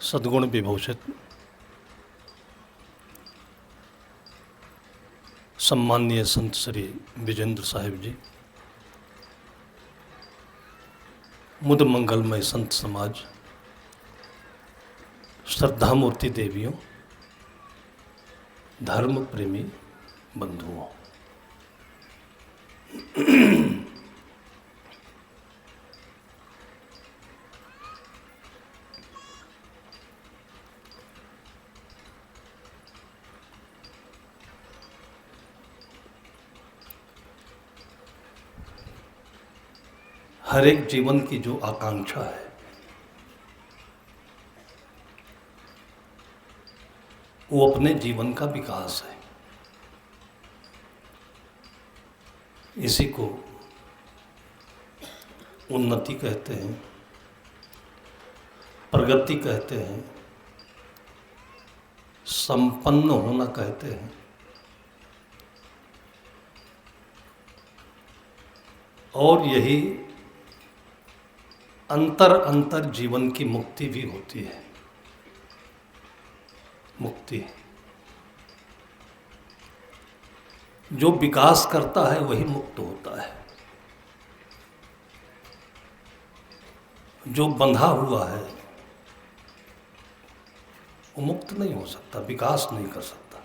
सद्गुण विभूषित सम्माननीय संत श्री विजेंद्र साहिब जी, मुद मंगलमय संत समाज, श्रद्धा मूर्ति देवियों, धर्म प्रेमी बंधुओं, हर एक जीवन की जो आकांक्षा है वो अपने जीवन का विकास है। इसी को उन्नति कहते हैं, प्रगति कहते हैं, संपन्न होना कहते हैं। और यही अंतर जीवन की मुक्ति भी होती है। मुक्ति जो विकास करता है वही मुक्त होता है। जो बंधा हुआ है वो मुक्त नहीं हो सकता, विकास नहीं कर सकता।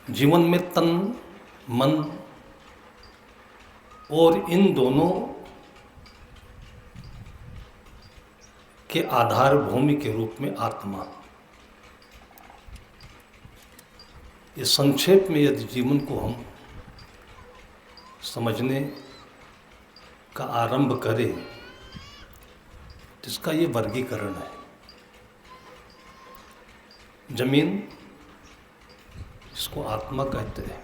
जीवन में तन, मन और इन दोनों के आधार भूमि के रूप में आत्मा, ये संक्षेप में यदि जीवन को हम समझने का आरंभ करें तो इसका ये वर्गीकरण है। जमीन, जिसको आत्मा कहते हैं,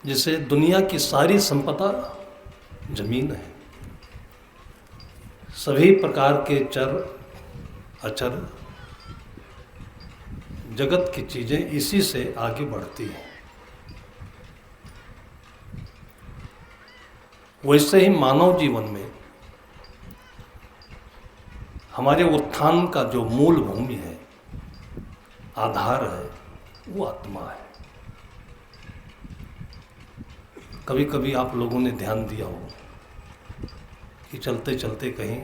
जिसे दुनिया की सारी संपदा जमीन है। सभी प्रकार के चर अचर जगत की चीजें इसी से आगे बढ़ती हैं। वैसे ही मानव जीवन में हमारे उत्थान का जो मूल भूमि है, आधार है, वो आत्मा है। कभी कभी आप लोगों ने ध्यान दिया हो कि चलते चलते कहीं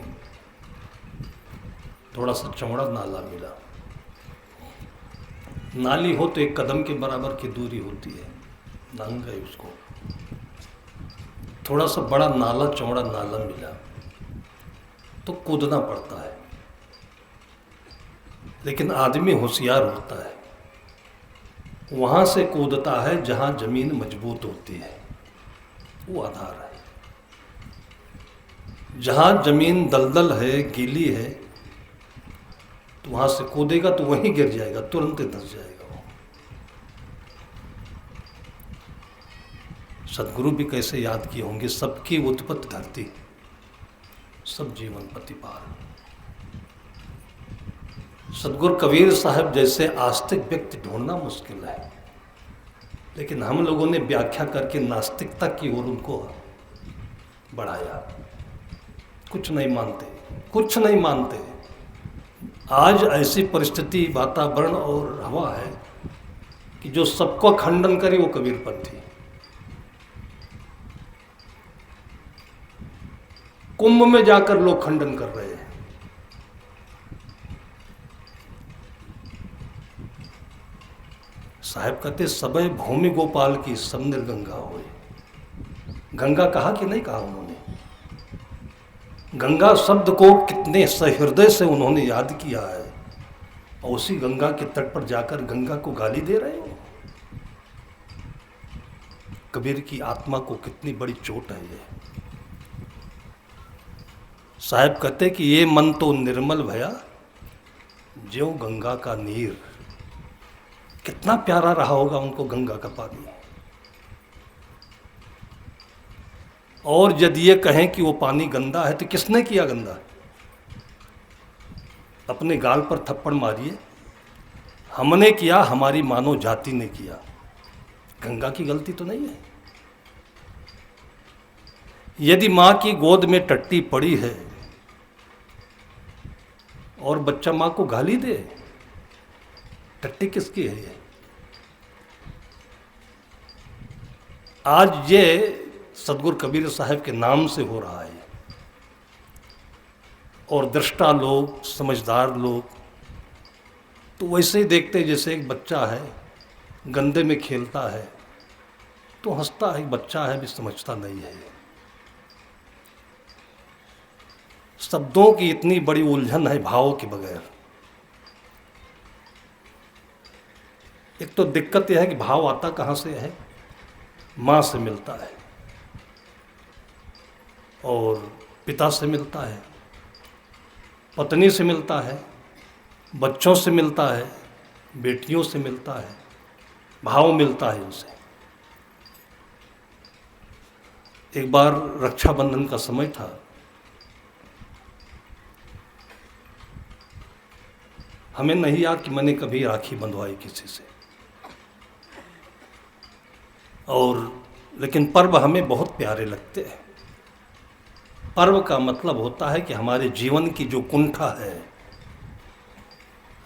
थोड़ा सा चौड़ा नाला मिला। नाली हो तो एक कदम के बराबर की दूरी होती है, लंघ गए उसको। थोड़ा सा बड़ा नाला, चौड़ा नाला मिला तो कूदना पड़ता है। लेकिन आदमी होशियार होता है, वहां से कूदता है जहां जमीन मजबूत होती है, वो आधार है। जहां जमीन दलदल है, गीली है, तो वहां से कूदेगा तो वहीं गिर जाएगा, तुरंत धंस जाएगा वो। सदगुरु भी कैसे याद किए होंगे, सबकी उत्पत्ति धरती, सब जीवन प्रतिपाल। सदगुरु कबीर साहब जैसे आस्तिक व्यक्ति ढूंढना मुश्किल है, लेकिन हम लोगों ने व्याख्या करके नास्तिकता की ओर उनको बढ़ाया। कुछ नहीं मानते, कुछ नहीं मानते। आज ऐसी परिस्थिति, वातावरण और हवा है कि जो सबको खंडन करे वो कबीरपंथी। कुंभ में जाकर लोग खंडन कर रहे हैं। साहब कहते सबे भूमि गोपाल की सब निर्गंगा होए। गंगा कहा कि नहीं कहा उन्होंने? गंगा शब्द को कितने सहृदय से उन्होंने याद किया है, और उसी गंगा के तट पर जाकर गंगा को गाली दे रहे हो। कबीर की आत्मा को कितनी बड़ी चोट है ये। साहब कहते कि ये मन तो निर्मल भया ज्यों गंगा का नीर। कितना प्यारा रहा होगा उनको गंगा का पानी। और यदि ये कहें कि वो पानी गंदा है तो किसने किया गंदा? अपने गाल पर थप्पड़ मारिए। हमने किया, हमारी मानव जाति ने किया। गंगा की गलती तो नहीं है। यदि माँ की गोद में टट्टी पड़ी है और बच्चा माँ को गाली दे, टट्टी किसकी है ये? आज ये सदगुरु कबीर साहब के नाम से हो रहा है, और दृष्टा लोग, समझदार लोग तो वैसे ही देखते जैसे एक बच्चा है गंदे में खेलता है तो हंसता है, बच्चा है भी समझता नहीं है। शब्दों की इतनी बड़ी उलझन है भाव के बगैर। एक तो दिक्कत यह है कि भाव आता कहाँ से है? माँ से मिलता है और पिता से मिलता है, पत्नी से मिलता है, बच्चों से मिलता है, बेटियों से मिलता है, भाव मिलता है उनसे। एक बार रक्षाबंधन का समय था, हमें नहीं याद कि मैंने कभी राखी बंधवाई किसी से, और लेकिन पर्व हमें बहुत प्यारे लगते हैं। पर्व का मतलब होता है कि हमारे जीवन की जो कुंठा है,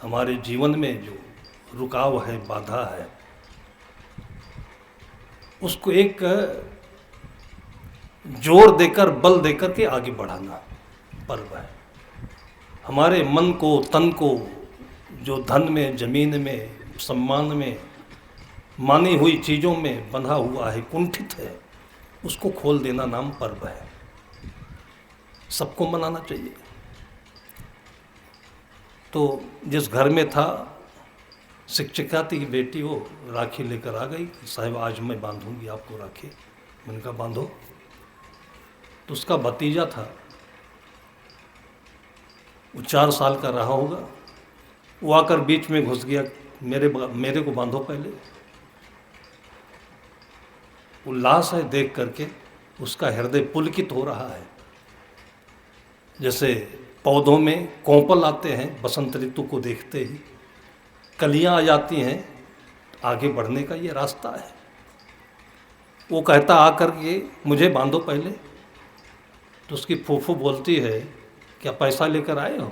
हमारे जीवन में जो रुकाव है, बाधा है, उसको एक जोर देकर, बल देकर के आगे बढ़ाना पर्व है। हमारे मन को, तन को जो धन में, जमीन में, सम्मान में, मानी हुई चीज़ों में बंधा हुआ है, कुंठित है, उसको खोल देना नाम पर्व है। सबको मनाना चाहिए। तो जिस घर में था, शिक्षिका थी बेटी, वो राखी लेकर आ गई, साहब आज मैं बांधूंगी आपको राखी। मैंने कहा बांधो। तो उसका भतीजा था, वो 4 साल का रहा होगा, वो आकर बीच में घुस गया, मेरे को बांधो पहले। उल्लास है देख करके, उसका हृदय पुलकित हो रहा है। जैसे पौधों में कोंपल आते हैं बसंत ऋतु को देखते ही, कलियां आ जाती हैं, आगे बढ़ने का ये रास्ता है। वो कहता आकर के मुझे बांधो पहले। तो उसकी फूफू बोलती है क्या पैसा लेकर आए हो?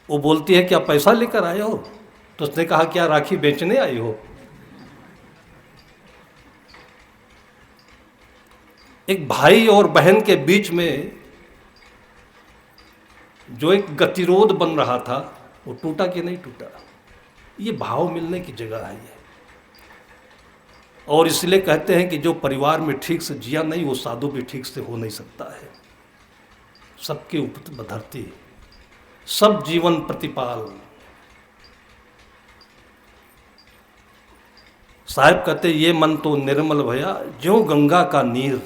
वो बोलती है क्या पैसा लेकर आए हो? तो उसने कहा क्या राखी बेचने आई हो? एक भाई और बहन के बीच में जो एक गतिरोध बन रहा था, वो टूटा कि नहीं टूटा? ये भाव मिलने की जगह है ये। और इसलिए कहते हैं कि जो परिवार में ठीक से जिया नहीं, वो साधु भी ठीक से हो नहीं सकता है। सबके ऊपर धरती, सब जीवन प्रतिपाल। साहब कहते ये मन तो निर्मल भया ज्यों गंगा का नीर।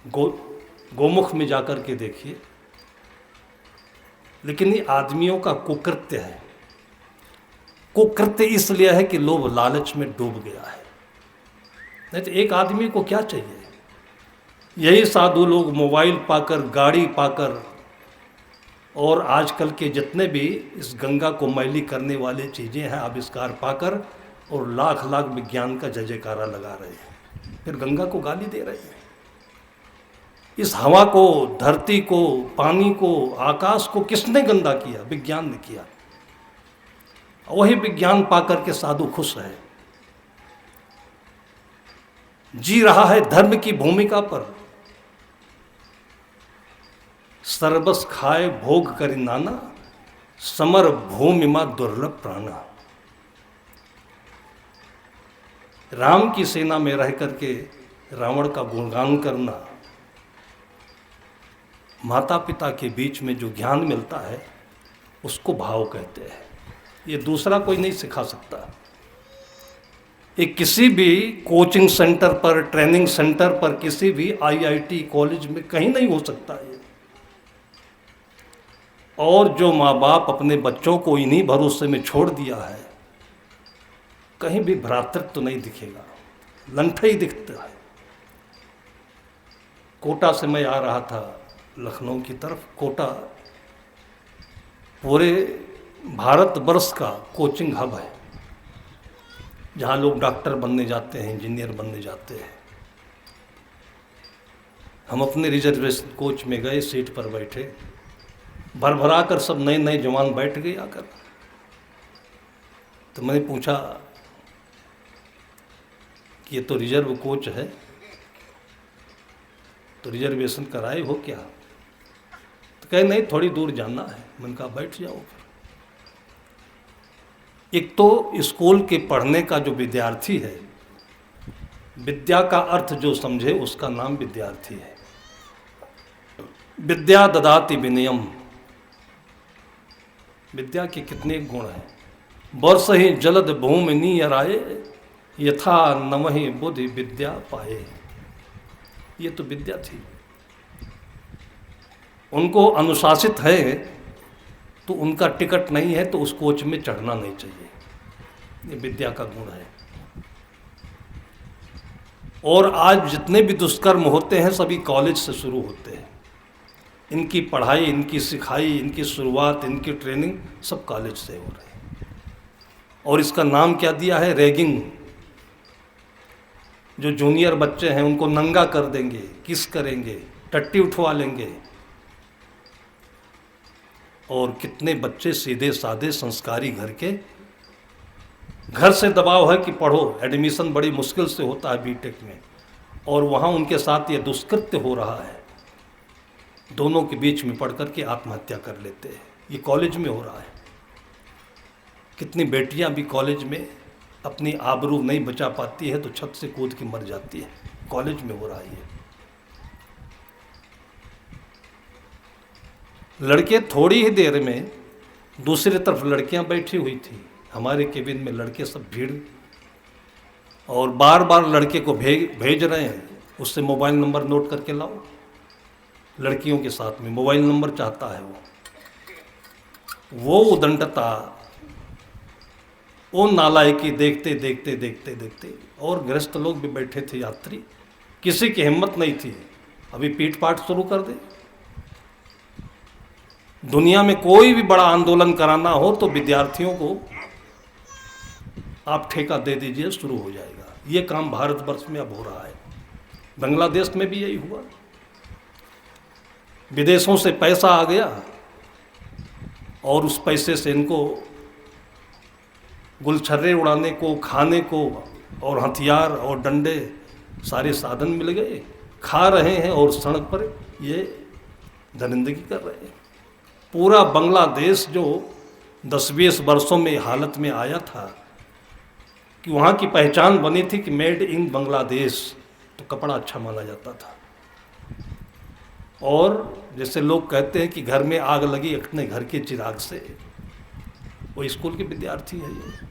गोमुख में जाकर के देखिए। लेकिन ये आदमियों का कुकृत्य है। कुकृत्य इसलिए है कि लोभ लालच में डूब गया है। नहीं तो एक आदमी को क्या चाहिए? यही साधु लोग मोबाइल पाकर, गाड़ी पाकर, और आजकल के जितने भी इस गंगा को मैली करने वाले चीज़ें हैं आविष्कार पाकर, और लाख लाख विज्ञान का जय जयकारा लगा रहे हैं, फिर गंगा को गाली दे रहे हैं। इस हवा को, धरती को, पानी को, आकाश को किसने गंदा किया? विज्ञान ने किया। वही विज्ञान पाकर के साधु खुश है, जी रहा है धर्म की भूमिका पर। सर्वस खाए भोग करि नाना, समर भूमि मा दुर्लभ प्राणा। राम की सेना में रह करके रावण का गुणगान करना, माता पिता के बीच में जो ज्ञान मिलता है उसको भाव कहते हैं। ये दूसरा कोई नहीं सिखा सकता। ये किसी भी कोचिंग सेंटर पर, ट्रेनिंग सेंटर पर, किसी भी आईआईटी कॉलेज में कहीं नहीं हो सकता है। और जो माँ बाप अपने बच्चों को इन्हीं भरोसे में छोड़ दिया है, कहीं भी भ्रातृत्व तो नहीं दिखेगा, लंठा ही दिखता है। कोटा से मैं आ रहा था लखनऊ की तरफ। कोटा पूरे भारतवर्ष का कोचिंग हब है। जहाँ लोग डॉक्टर बनने जाते हैं, इंजीनियर बनने जाते हैं। हम अपने रिजर्वेशन कोच में गए, सीट पर बैठे, भर भरा कर सब नए नए जवान बैठ गए आकर। तो मैंने पूछा कि ये तो रिजर्व कोच है, तो रिजर्वेशन कराए हो क्या? तो कहे नहीं, थोड़ी दूर जाना है। मैंने कहा बैठ जाओ फिर। एक तो स्कूल के पढ़ने का जो विद्यार्थी है, विद्या का अर्थ जो समझे उसका नाम विद्यार्थी है। विद्या ददाति विनयम, विद्या के कितने गुण हैं। वर्ष ही जलद भूमि नीयराए, यथा नमहि बुद्धि विद्या पाए। ये तो विद्या थी। उनको अनुशासित है तो उनका टिकट नहीं है तो उस कोच में चढ़ना नहीं चाहिए। ये विद्या का गुण है। और आज जितने भी दुष्कर्म होते हैं सभी कॉलेज से शुरू होते हैं। इनकी पढ़ाई, इनकी सिखाई, इनकी शुरुआत, इनकी ट्रेनिंग सब कॉलेज से हो रही है। और इसका नाम क्या दिया है? रैगिंग। जो जूनियर बच्चे हैं उनको नंगा कर देंगे, किस करेंगे, टट्टी उठवा लेंगे। और कितने बच्चे सीधे साधे संस्कारी घर के, घर से दबाव है कि पढ़ो, एडमिशन बड़ी मुश्किल से होता है बीटेक में, और वहाँ उनके साथ ये दुष्कृत्य हो रहा है। दोनों के बीच में पढ़ कर के आत्महत्या कर लेते हैं। ये कॉलेज में हो रहा है। कितनी बेटियां भी कॉलेज में अपनी आबरू नहीं बचा पाती है तो छत से कूद के मर जाती है। कॉलेज में हो रहा है ये। लड़के थोड़ी ही देर में, दूसरी तरफ लड़कियां बैठी हुई थी, हमारे केबिन में लड़के सब भीड़, और बार बार लड़के को भेज रहे हैं, उससे मोबाइल नंबर नोट करके लाओ। लड़कियों के साथ में मोबाइल नंबर चाहता है वो उदंडता, वो नालायकी देखते देखते देखते देखते। और गृहस्थ लोग भी बैठे थे, यात्री, किसी की हिम्मत नहीं थी अभी पीट पाट शुरू कर दे। दुनिया में कोई भी बड़ा आंदोलन कराना हो तो विद्यार्थियों को आप ठेका दे दीजिए, शुरू हो जाएगा। ये काम भारतवर्ष में अब हो रहा है। बांग्लादेश में भी यही हुआ। विदेशों से पैसा आ गया और उस पैसे से इनको गुलछर्रे उड़ाने को, खाने को, और हथियार और डंडे सारे साधन मिल गए। खा रहे हैं और सड़क पर ये दरिंदगी कर रहे हैं। पूरा बांग्लादेश जो 10-20 वर्षों में हालत में आया था कि वहाँ की पहचान बनी थी कि मेड इन बांग्लादेश, तो कपड़ा अच्छा माना जाता था। और जैसे लोग कहते हैं कि घर में आग लगी अपने घर के चिराग से, वो स्कूल के विद्यार्थी है ये।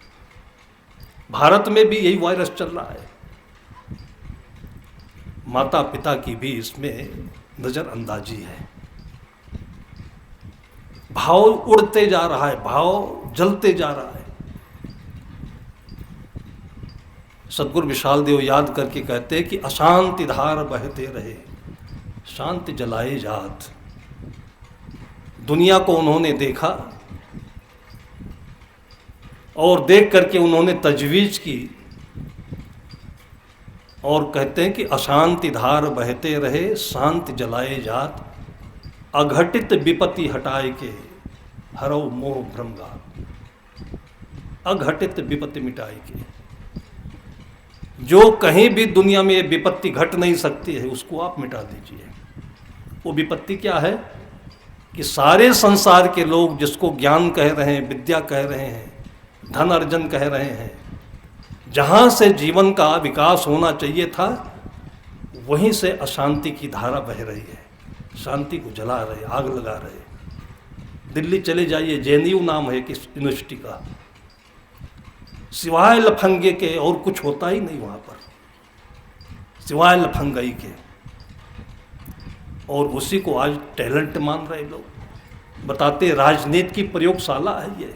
भारत में भी यही वायरस चल रहा है। माता पिता की भी इसमें नजरअंदाजी है। भाव उड़ते जा रहा है, भाव जलते जा रहा है। सदगुरु विशाल देव याद करके कहते हैं कि अशांति धार बहते रहे, शांति जलाए जात। दुनिया को उन्होंने देखा और देख करके उन्होंने तजवीज की और कहते हैं कि अशांति धार बहते रहे, शांति जलाए जात। अघटित विपत्ति हटाए के, हरो मोह भ्रमगा। अघटित विपत्ति मिटाए के, जो कहीं भी दुनिया में ये विपत्ति घट नहीं सकती है उसको आप मिटा दीजिए। वो विपत्ति क्या है कि सारे संसार के लोग जिसको ज्ञान कह रहे हैं, विद्या कह रहे हैं, धन अर्जन कह रहे हैं, जहाँ से जीवन का विकास होना चाहिए था वहीं से अशांति की धारा बह रही है। शांति को जला रहे, आग लगा रहे। दिल्ली चले जाइए, जेएनयू नाम है कि यूनिवर्सिटी का, सिवाय लफंगे के और कुछ होता ही नहीं वहाँ पर, सिवाय लफंगाई के। और उसी को आज टैलेंट मान रहे लोग, बताते राजनीति की प्रयोगशाला है ये।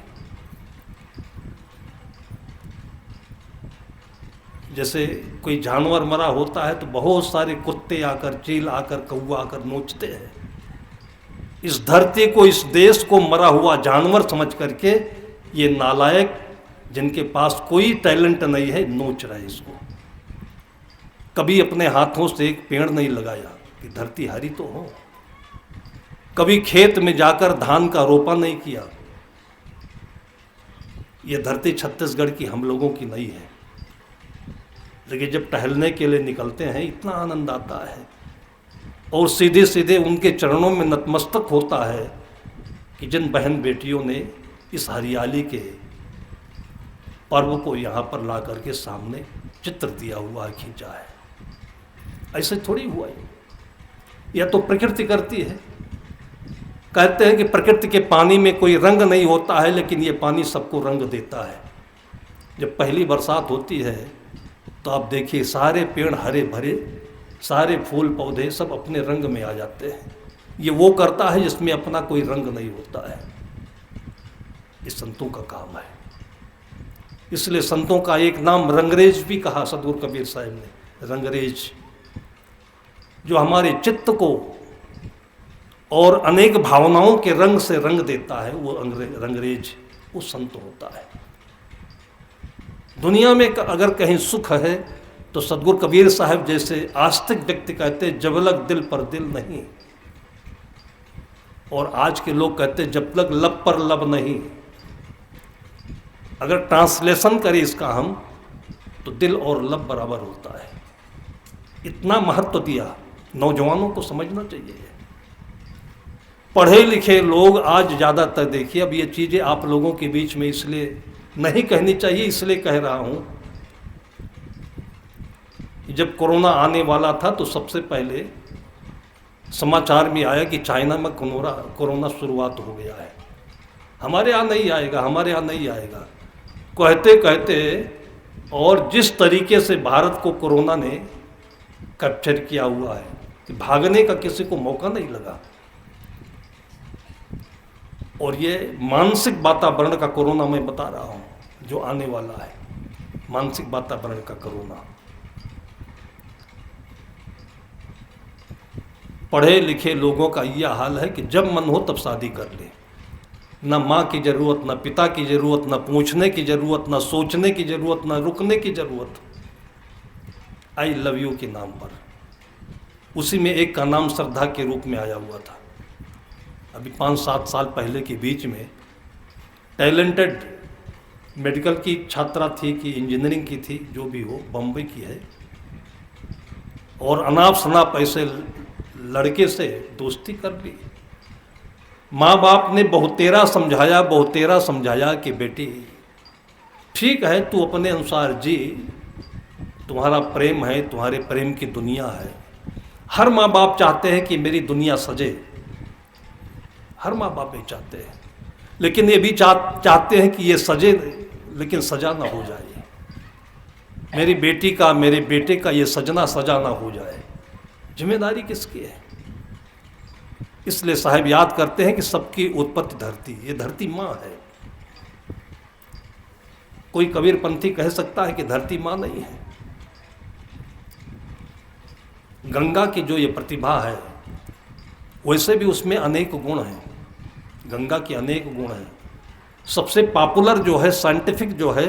जैसे कोई जानवर मरा होता है तो बहुत सारे कुत्ते आकर, चील आकर, कौवा आकर नोचते हैं। इस धरती को, इस देश को मरा हुआ जानवर समझ करके ये नालायक जिनके पास कोई टैलेंट नहीं है, नोच रहे इसको। कभी अपने हाथों से एक पेड़ नहीं लगाया कि धरती हरी तो हो, कभी खेत में जाकर धान का रोपा नहीं किया। ये धरती छत्तीसगढ़ की हम लोगों की नहीं है, लेकिन जब टहलने के लिए निकलते हैं इतना आनंद आता है और सीधे सीधे उनके चरणों में नतमस्तक होता है कि जिन बहन बेटियों ने इस हरियाली के पर्व को यहाँ पर ला करके सामने चित्र दिया हुआ है, खींचा है। ऐसे थोड़ी हुआ है, या तो प्रकृति करती है। कहते हैं कि प्रकृति के पानी में कोई रंग नहीं होता है, लेकिन ये पानी सबको रंग देता है। जब पहली बरसात होती है तो आप देखिए सारे पेड़ हरे भरे, सारे फूल पौधे सब अपने रंग में आ जाते हैं। ये वो करता है जिसमें अपना कोई रंग नहीं होता है। ये संतों का काम है। इसलिए संतों का एक नाम रंगरेज भी कहा सदगुरु कबीर साहब ने। रंगरेज जो हमारे चित्त को और अनेक भावनाओं के रंग से रंग देता है, वो रंगरेज वो संत होता है। दुनिया में अगर कहीं सुख है तो सदगुरु कबीर साहब जैसे आस्तिक व्यक्ति कहते हैं जब लग दिल पर दिल नहीं, और आज के लोग कहते हैं जब लग लब पर लब नहीं। अगर ट्रांसलेशन करें इसका हम, तो दिल और लब बराबर होता है। इतना महत्व दिया, नौजवानों को समझना चाहिए। पढ़े लिखे लोग आज ज़्यादातर, देखिए अब ये चीज़ें आप लोगों के बीच में इसलिए नहीं कहनी चाहिए, इसलिए कह रहा हूँ। जब कोरोना आने वाला था तो सबसे पहले समाचार में आया कि चाइना में कोरोना शुरुआत हो गया है। हमारे यहाँ नहीं आएगा, हमारे यहाँ नहीं आएगा कहते कहते, और जिस तरीके से भारत को कोरोना ने कैप्चर किया हुआ है कि भागने का किसी को मौका नहीं लगा। और ये मानसिक वातावरण का कोरोना मैं बता रहा हूँ जो आने वाला है, मानसिक वातावरण का कोरोना। पढ़े लिखे लोगों का यह हाल है कि जब मन हो तब शादी कर ले। ना माँ की ज़रूरत, ना पिता की ज़रूरत, ना पूछने की ज़रूरत, ना सोचने की ज़रूरत, ना रुकने की ज़रूरत। आई लव यू के नाम पर। उसी में एक का नाम श्रद्धा के रूप में आया हुआ था। अभी 5-7 साल पहले के बीच में टैलेंटेड मेडिकल की छात्रा थी कि इंजीनियरिंग की थी, जो भी हो, बम्बई की है, और अनाप शनाप ऐसे लड़के से दोस्ती कर ली। माँ बाप ने बहुतेरा समझाया कि बेटी ठीक है, तू अपने अनुसार जी, तुम्हारा प्रेम है, तुम्हारे प्रेम की दुनिया है। हर माँ बाप चाहते हैं कि मेरी दुनिया सजे, हर माँ बाप ये चाहते हैं, लेकिन ये भी चाहते हैं कि ये सजे, लेकिन सजा ना हो जाए। मेरी बेटी का, मेरे बेटे का ये सजना सजा ना हो जाए। जिम्मेदारी किसकी है? इसलिए साहब याद करते हैं कि सबकी उत्पत्ति धरती, ये धरती माँ है। कोई कबीरपंथी कह सकता है कि धरती माँ नहीं है? गंगा की जो ये प्रतिभा है, वैसे भी उसमें अनेक गुण हैं। गंगा के अनेक गुण हैं। सबसे पॉपुलर जो है, साइंटिफिक जो है,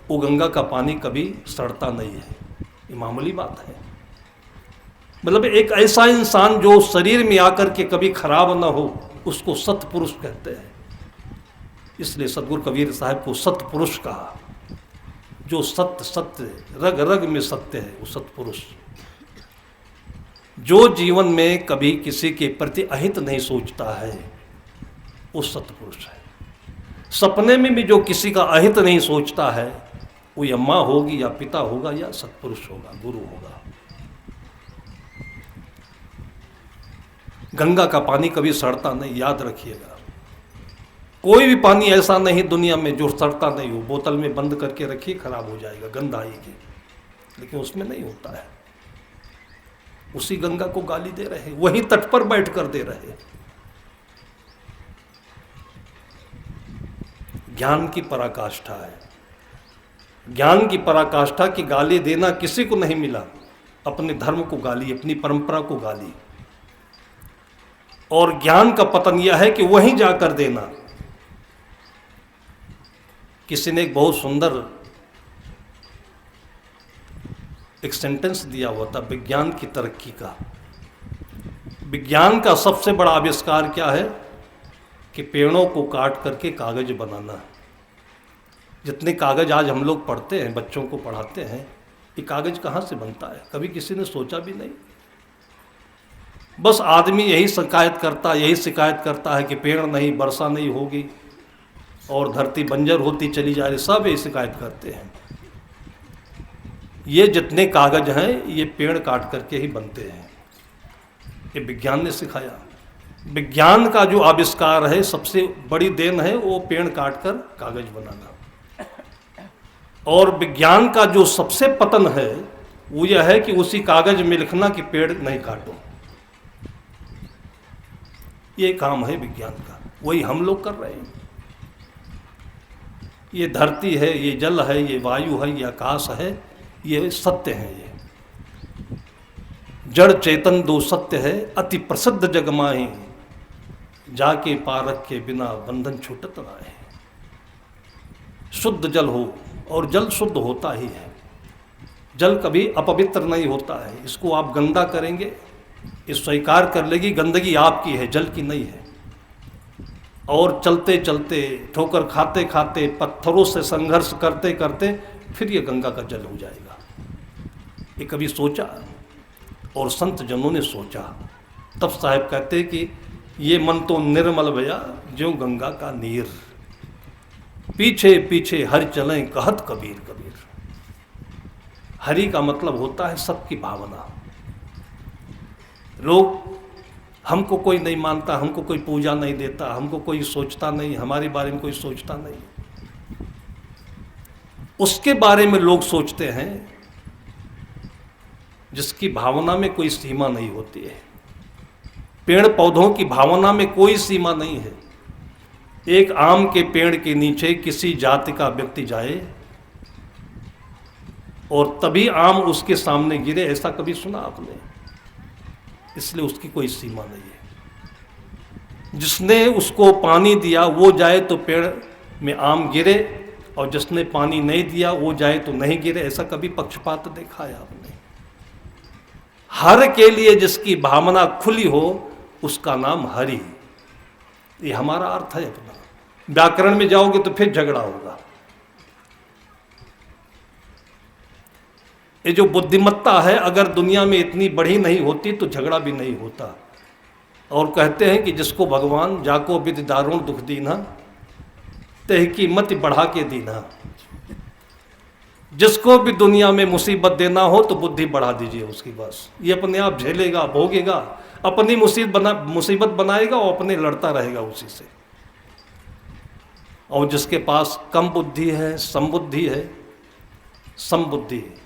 वो गंगा का पानी कभी सड़ता नहीं है। ये मामूली बात है। मतलब एक ऐसा इंसान जो शरीर में आकर के कभी खराब ना हो, उसको सत्पुरुष कहते हैं। इसलिए सदगुरु कबीर साहब को सत्पुरुष कहा। जो सत्य रग रग में सत्य है, वो सत्पुरुष। जो जीवन में कभी किसी के प्रति अहित नहीं सोचता है, वो सत्पुरुष है। सपने में भी जो किसी का अहित नहीं सोचता है, वो या माँ होगी, या पिता होगा, या सत्पुरुष होगा, गुरु होगा। गंगा का पानी कभी सड़ता नहीं, याद रखिएगा। कोई भी पानी ऐसा नहीं दुनिया में जो सड़ता नहीं हो। बोतल में बंद करके रखिए, खराब हो जाएगा, गंध आएगी, लेकिन उसमें नहीं होता है। उसी गंगा को गाली दे रहे, वही तट पर बैठ कर दे रहे। ज्ञान की पराकाष्ठा है। ज्ञान की पराकाष्ठा की गाली देना किसी को नहीं मिला। अपने धर्म को गाली, अपनी परंपरा को गाली। और ज्ञान का पतन यह है कि वहीं जाकर देना किसी ने एक बहुत सुंदर एक सेंटेंस दिया हुआ था विज्ञान की तरक्की का। विज्ञान का सबसे बड़ा आविष्कार क्या है कि पेड़ों को काट करके कागज बनाना। जितने कागज आज हम लोग पढ़ते हैं, बच्चों को पढ़ाते हैं, ये कागज कहाँ से बनता है, कभी किसी ने सोचा भी नहीं। बस आदमी यही शिकायत करता है कि पेड़ नहीं, वर्षा नहीं होगी और धरती बंजर होती चली जा रही, सब यही शिकायत करते हैं। ये जितने कागज हैं ये पेड़ काट करके ही बनते हैं, ये विज्ञान ने सिखाया। विज्ञान का जो आविष्कार है, सबसे बड़ी देन है वो पेड़ काट कर कागज बनाना। और विज्ञान का जो सबसे पतन है वो यह है कि उसी कागज में लिखना कि पेड़ नहीं काटो। ये काम है विज्ञान का, वही हम लोग कर रहे हैं। ये धरती है, ये जल है, ये वायु है, ये आकाश है, ये सत्य है। ये जड़ चेतन दो सत्य है, अति प्रसिद्ध जग माहे, जाके पारख के बिना बंधन छूटत ना है। शुद्ध जल हो, और जल शुद्ध होता ही है। जल कभी अपवित्र नहीं होता है। इसको आप गंदा करेंगे, इस स्वीकार कर लेगी गंदगी आपकी है, जल की नहीं है। और चलते चलते, ठोकर खाते खाते, पत्थरों से संघर्ष करते करते फिर ये गंगा का जल हो जाएगा। ये कभी सोचा? और संत जनों ने सोचा। तब साहब कहते कि ये मन तो निर्मल भया ज्यों गंगा का नीर, पीछे पीछे हरि चलें कहत कबीर कबीर। हरि का मतलब होता है सबकी भावना। लोग, हमको कोई नहीं मानता, हमको कोई पूजा नहीं देता, हमको कोई सोचता नहीं, हमारे बारे में कोई सोचता नहीं, उसके बारे में लोग सोचते हैं जिसकी भावना में कोई सीमा नहीं होती है। पेड़ पौधों की भावना में कोई सीमा नहीं है। एक आम के पेड़ के नीचे किसी जाति का व्यक्ति जाए और तभी आम उसके सामने गिरे, ऐसा कभी सुना आपने? इसलिए उसकी कोई सीमा नहीं है। जिसने उसको पानी दिया वो जाए तो पेड़ में आम गिरे, और जिसने पानी नहीं दिया वो जाए तो नहीं गिरे। ऐसा कभी पक्षपात देखा है आपने? हर के लिए जिसकी भावना खुली हो उसका नाम हरि। ये हमारा अर्थ है अपना। व्याकरण में जाओगे तो फिर झगड़ा होगा। ये जो बुद्धिमत्ता है, अगर दुनिया में इतनी बड़ी नहीं होती तो झगड़ा भी नहीं होता। और कहते हैं कि जिसको भगवान जाको विधि दारुण दुख दीना, तेह की मति बढ़ा के दीना। जिसको भी दुनिया में मुसीबत देना हो तो बुद्धि बढ़ा दीजिए उसकी, बस ये अपने आप झेलेगा, भोगेगा, अपनी मुसीबत बनाएगा और अपने लड़ता रहेगा उसी से। और जिसके पास कम बुद्धि है, समबुद्धि है, समबुद्धि है,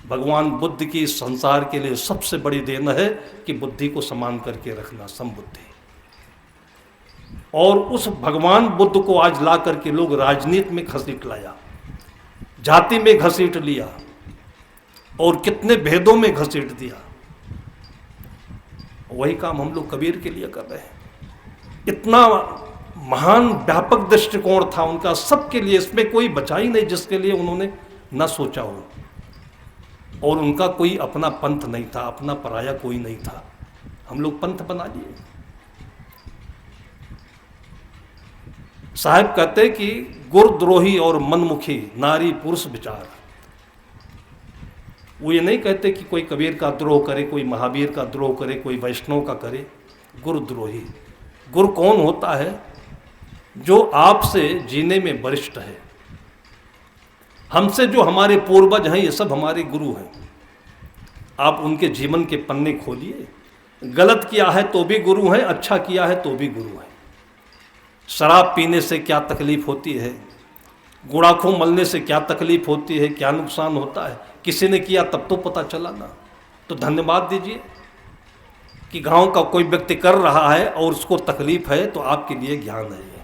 भगवान बुद्ध की संसार के लिए सबसे बड़ी देन है कि बुद्धि को समान करके रखना, समबुद्धि। और उस भगवान बुद्ध को आज ला करके लोग राजनीति में घसीट लाया, जाति में घसीट लिया, और कितने भेदों में घसीट दिया। वही काम हम लोग कबीर के लिए कर रहे हैं। इतना महान व्यापक दृष्टिकोण था उनका सबके लिए, इसमें कोई बचा ही नहीं जिसके लिए उन्होंने न सोचा हो। और उनका कोई अपना पंथ नहीं था, अपना पराया कोई नहीं था। हम लोग पंथ बना लिए। साहब कहते कि गुरुद्रोही और मनमुखी नारी पुरुष विचार। वो ये नहीं कहते कि कोई कबीर का द्रोह करे, कोई महावीर का द्रोह करे, कोई वैष्णव का करे। गुरुद्रोही, गुरु कौन होता है? जो आपसे जीने में वरिष्ठ है। हमसे जो हमारे पूर्वज हैं ये सब हमारे गुरु हैं। आप उनके जीवन के पन्ने खोलिए। गलत किया है तो भी गुरु हैं, अच्छा किया है तो भी गुरु हैं। शराब पीने से क्या तकलीफ होती है, गुड़ाखों मलने से क्या तकलीफ होती है, क्या नुकसान होता है, किसी ने किया तब तो पता चला ना। तो धन्यवाद दीजिए कि गांव का कोई व्यक्ति कर रहा है और उसको तकलीफ है, तो आपके लिए ज्ञान है।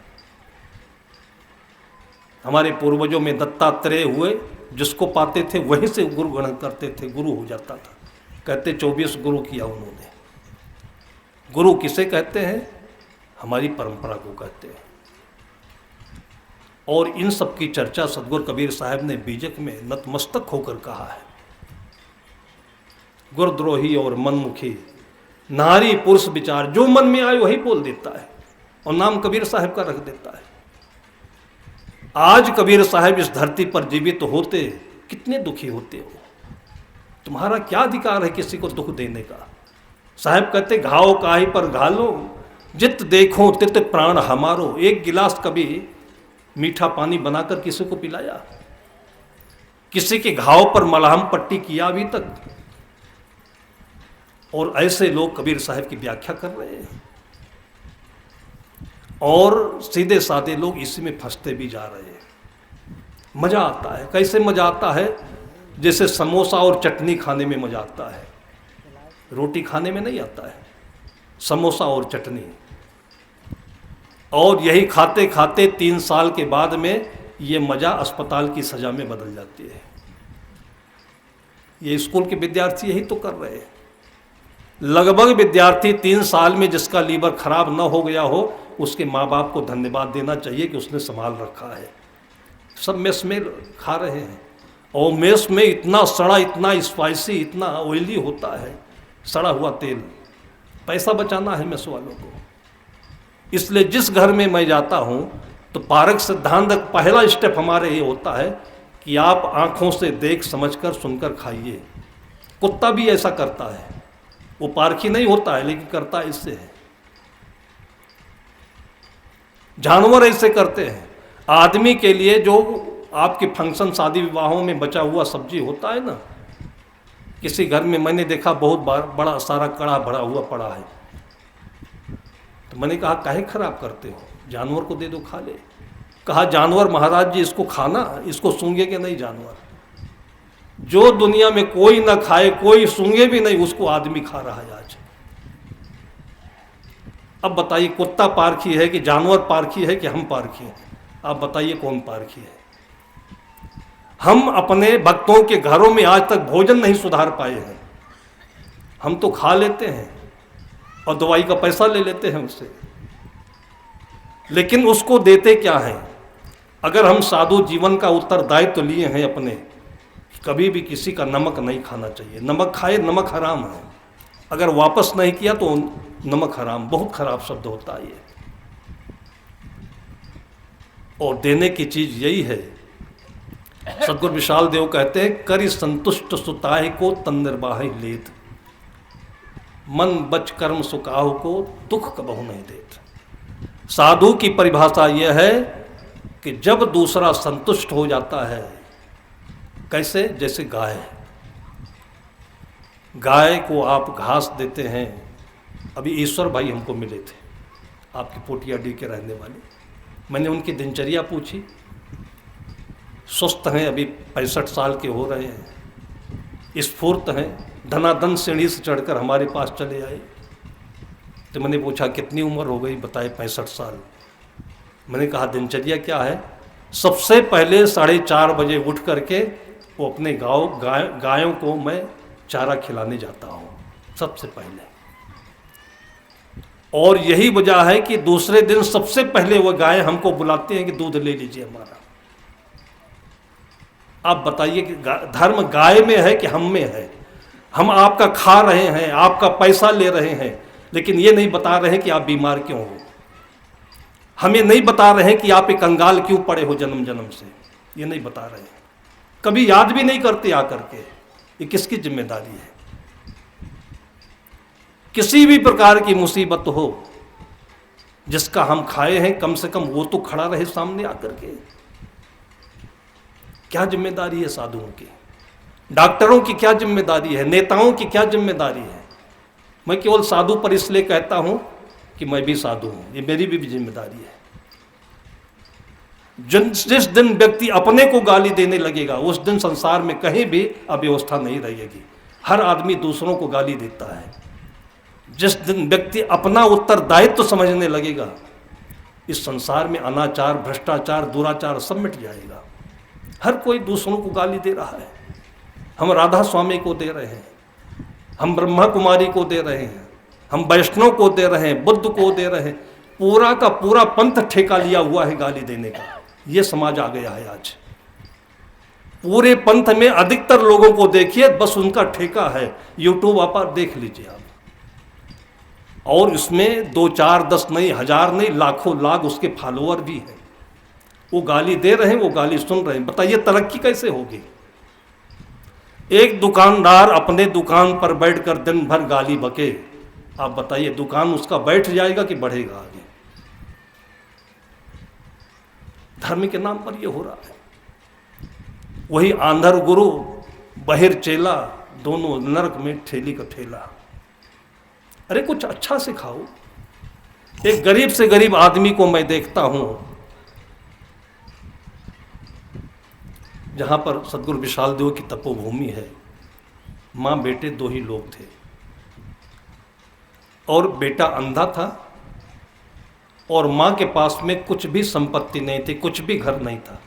हमारे पूर्वजों में दत्तात्रेय हुए, जिसको पाते थे वहीं से गुरु ग्रहण करते थे, गुरु हो जाता था। कहते 24 गुरु किया उन्होंने। गुरु किसे कहते हैं? हमारी परंपरा को कहते हैं। और इन सब की चर्चा सदगुरु कबीर साहब ने बीजक में नतमस्तक होकर कहा है। गुरद्रोही और मनमुखी नारी पुरुष विचार, जो मन में आए वही बोल देता है और नाम कबीर साहब का रख देता है। आज कबीर साहब इस धरती पर जीवित होते कितने दुखी होते हो। तुम्हारा क्या अधिकार है किसी को दुख देने का। साहब कहते घाव काहे पर घालो, जित देखो तित प्राण हमारो। एक गिलास कभी मीठा पानी बनाकर किसी को पिलाया? किसी के घाव पर मलहम पट्टी किया अभी तक? और ऐसे लोग कबीर साहब की व्याख्या कर रहे हैं और सीधे साधे लोग इसी में फंसते भी जा रहे हैं। मजा आता है। कैसे मजा आता है? जैसे समोसा और चटनी खाने में मजा आता है, रोटी खाने में नहीं आता है। समोसा और चटनी, और यही खाते खाते 3 साल के बाद में ये मजा अस्पताल की सजा में बदल जाती है। ये स्कूल के विद्यार्थी यही तो कर रहे हैं। लगभग विद्यार्थी 3 साल में जिसका लीवर खराब न हो गया हो, उसके माँ बाप को धन्यवाद देना चाहिए कि उसने संभाल रखा है। सब मेस में खा रहे हैं और मेस में इतना सड़ा, इतना स्पाइसी, इतना ऑयली होता है, सड़ा हुआ तेल। पैसा बचाना है मेस वालों को। इसलिए जिस घर में मैं जाता हूँ तो पारक सिद्धांत का पहला स्टेप हमारे ये होता है कि आप आँखों से देख समझकर सुनकर खाइए। कुत्ता भी ऐसा करता है, वो पारखी नहीं होता है लेकिन करता इससे है। जानवर ऐसे करते हैं। आदमी के लिए जो आपके फंक्शन शादी विवाहों में बचा हुआ सब्जी होता है ना, किसी घर में मैंने देखा बहुत बड़ा सारा कड़ा भरा हुआ पड़ा है, तो मैंने कहा काहे खराब करते हो, जानवर को दे दो खा ले। कहा जानवर महाराज जी इसको खाना, इसको सूंघे के नहीं जानवर। जो दुनिया में कोई ना खाए, कोई सूंघे भी नहीं, उसको आदमी खा रहा है आज। अब बताइए कुत्ता पारखी है कि जानवर पारखी है कि हम पारखी हैं? आप बताइए कौन पारखी है? हम अपने भक्तों के घरों में आज तक भोजन नहीं सुधार पाए हैं। हम तो खा लेते हैं और दवाई का पैसा ले लेते हैं उससे, लेकिन उसको देते क्या हैं? अगर हम साधु जीवन का उत्तरदायित्व तो लिए हैं अपने, कभी भी किसी का नमक नहीं खाना चाहिए। नमक खाए, नमक हराम है। अगर वापस नहीं किया तो नमक हराम, बहुत खराब शब्द होता है ये। और देने की चीज यही है। सदगुरु विशाल देव कहते हैं करि संतुष्ट सुताहे को तन निर्वाहि लेत, मन बच कर्म सुकाहु को दुख कबहु नहीं देत। साधु की परिभाषा यह है कि जब दूसरा संतुष्ट हो जाता है, कैसे? जैसे गाय को आप घास देते हैं। अभी ईश्वर भाई हमको मिले थे, आपके पोटियाडी के रहने वाले। मैंने उनकी दिनचर्या पूछी, स्वस्थ हैं, अभी 65 साल के हो रहे हैं, स्फूर्त हैं, धनाधन सीढ़ी से चढ़कर हमारे पास चले आए। तो मैंने पूछा कितनी उम्र हो गई? बताए 65 साल। मैंने कहा दिनचर्या क्या है? सबसे पहले 4:30 बजे उठ करके वो अपने गायों को मैं चारा खिलाने जाता हूँ सबसे पहले। और यही वजह है कि दूसरे दिन सबसे पहले वो गाय हमको बुलाते हैं कि दूध ले लीजिए हमारा। आप बताइए कि धर्म गाय में है कि हम में है? हम आपका खा रहे हैं, आपका पैसा ले रहे हैं, लेकिन ये नहीं बता रहे हैं कि आप बीमार क्यों हो। हमें नहीं बता रहे हैं कि आप एक कंगाल क्यों पड़े हो जन्म जन्म से, ये नहीं बता रहे हैं। कभी याद भी नहीं करते आकर के। ये किसकी जिम्मेदारी है? किसी भी प्रकार की मुसीबत हो, जिसका हम खाए हैं, कम से कम वो तो खड़ा रहे सामने आकर के। क्या जिम्मेदारी है साधुओं की? डॉक्टरों की क्या जिम्मेदारी है? नेताओं की क्या जिम्मेदारी है? मैं केवल साधु पर इसलिए कहता हूं कि मैं भी साधु हूं, ये मेरी भी जिम्मेदारी है। जिस दिन व्यक्ति अपने को गाली देने लगेगा, उस दिन संसार में कहीं भी अव्यवस्था नहीं रहेगी। हर आदमी दूसरों को गाली देता है। जिस दिन व्यक्ति अपना उत्तरदायित्व तो समझने लगेगा, इस संसार में अनाचार, भ्रष्टाचार, दुराचार सब मिट जाएगा। हर कोई दूसरों को गाली दे रहा है। हम राधा स्वामी को दे रहे हैं, हम ब्रह्मा कुमारी को दे रहे हैं, हम वैष्णव को दे रहे हैं, बुद्ध को दे रहे हैं। पूरा का पूरा पंथ ठेका लिया हुआ है गाली देने का। ये समाज आ गया है आज। पूरे पंथ में अधिकतर लोगों को देखिए, बस उनका ठेका है यूट्यूब आप देख लीजिए आप, और इसमें 2 4 10 नहीं, 1000 नहीं, लाखों लाख उसके फॉलोअर भी हैं। वो गाली दे रहे हैं, वो गाली सुन रहे हैं। बताइए तरक्की कैसे होगी? एक दुकानदार अपने दुकान पर बैठकर दिन भर गाली बके, आप बताइए दुकान उसका बैठ जाएगा कि बढ़ेगा आगे? धर्म के नाम पर ये हो रहा है। वही आंधर गुरु बहिर चेला, दोनों नरक में ठेली का ठेला। अरे कुछ अच्छा सिखाओ। एक गरीब से गरीब आदमी को मैं देखता हूं, जहां पर सदगुरु विशाल देव की तपोभूमि है, मां बेटे 2 ही लोग थे, और बेटा अंधा था, और मां के पास में कुछ भी संपत्ति नहीं थी, कुछ भी घर नहीं था,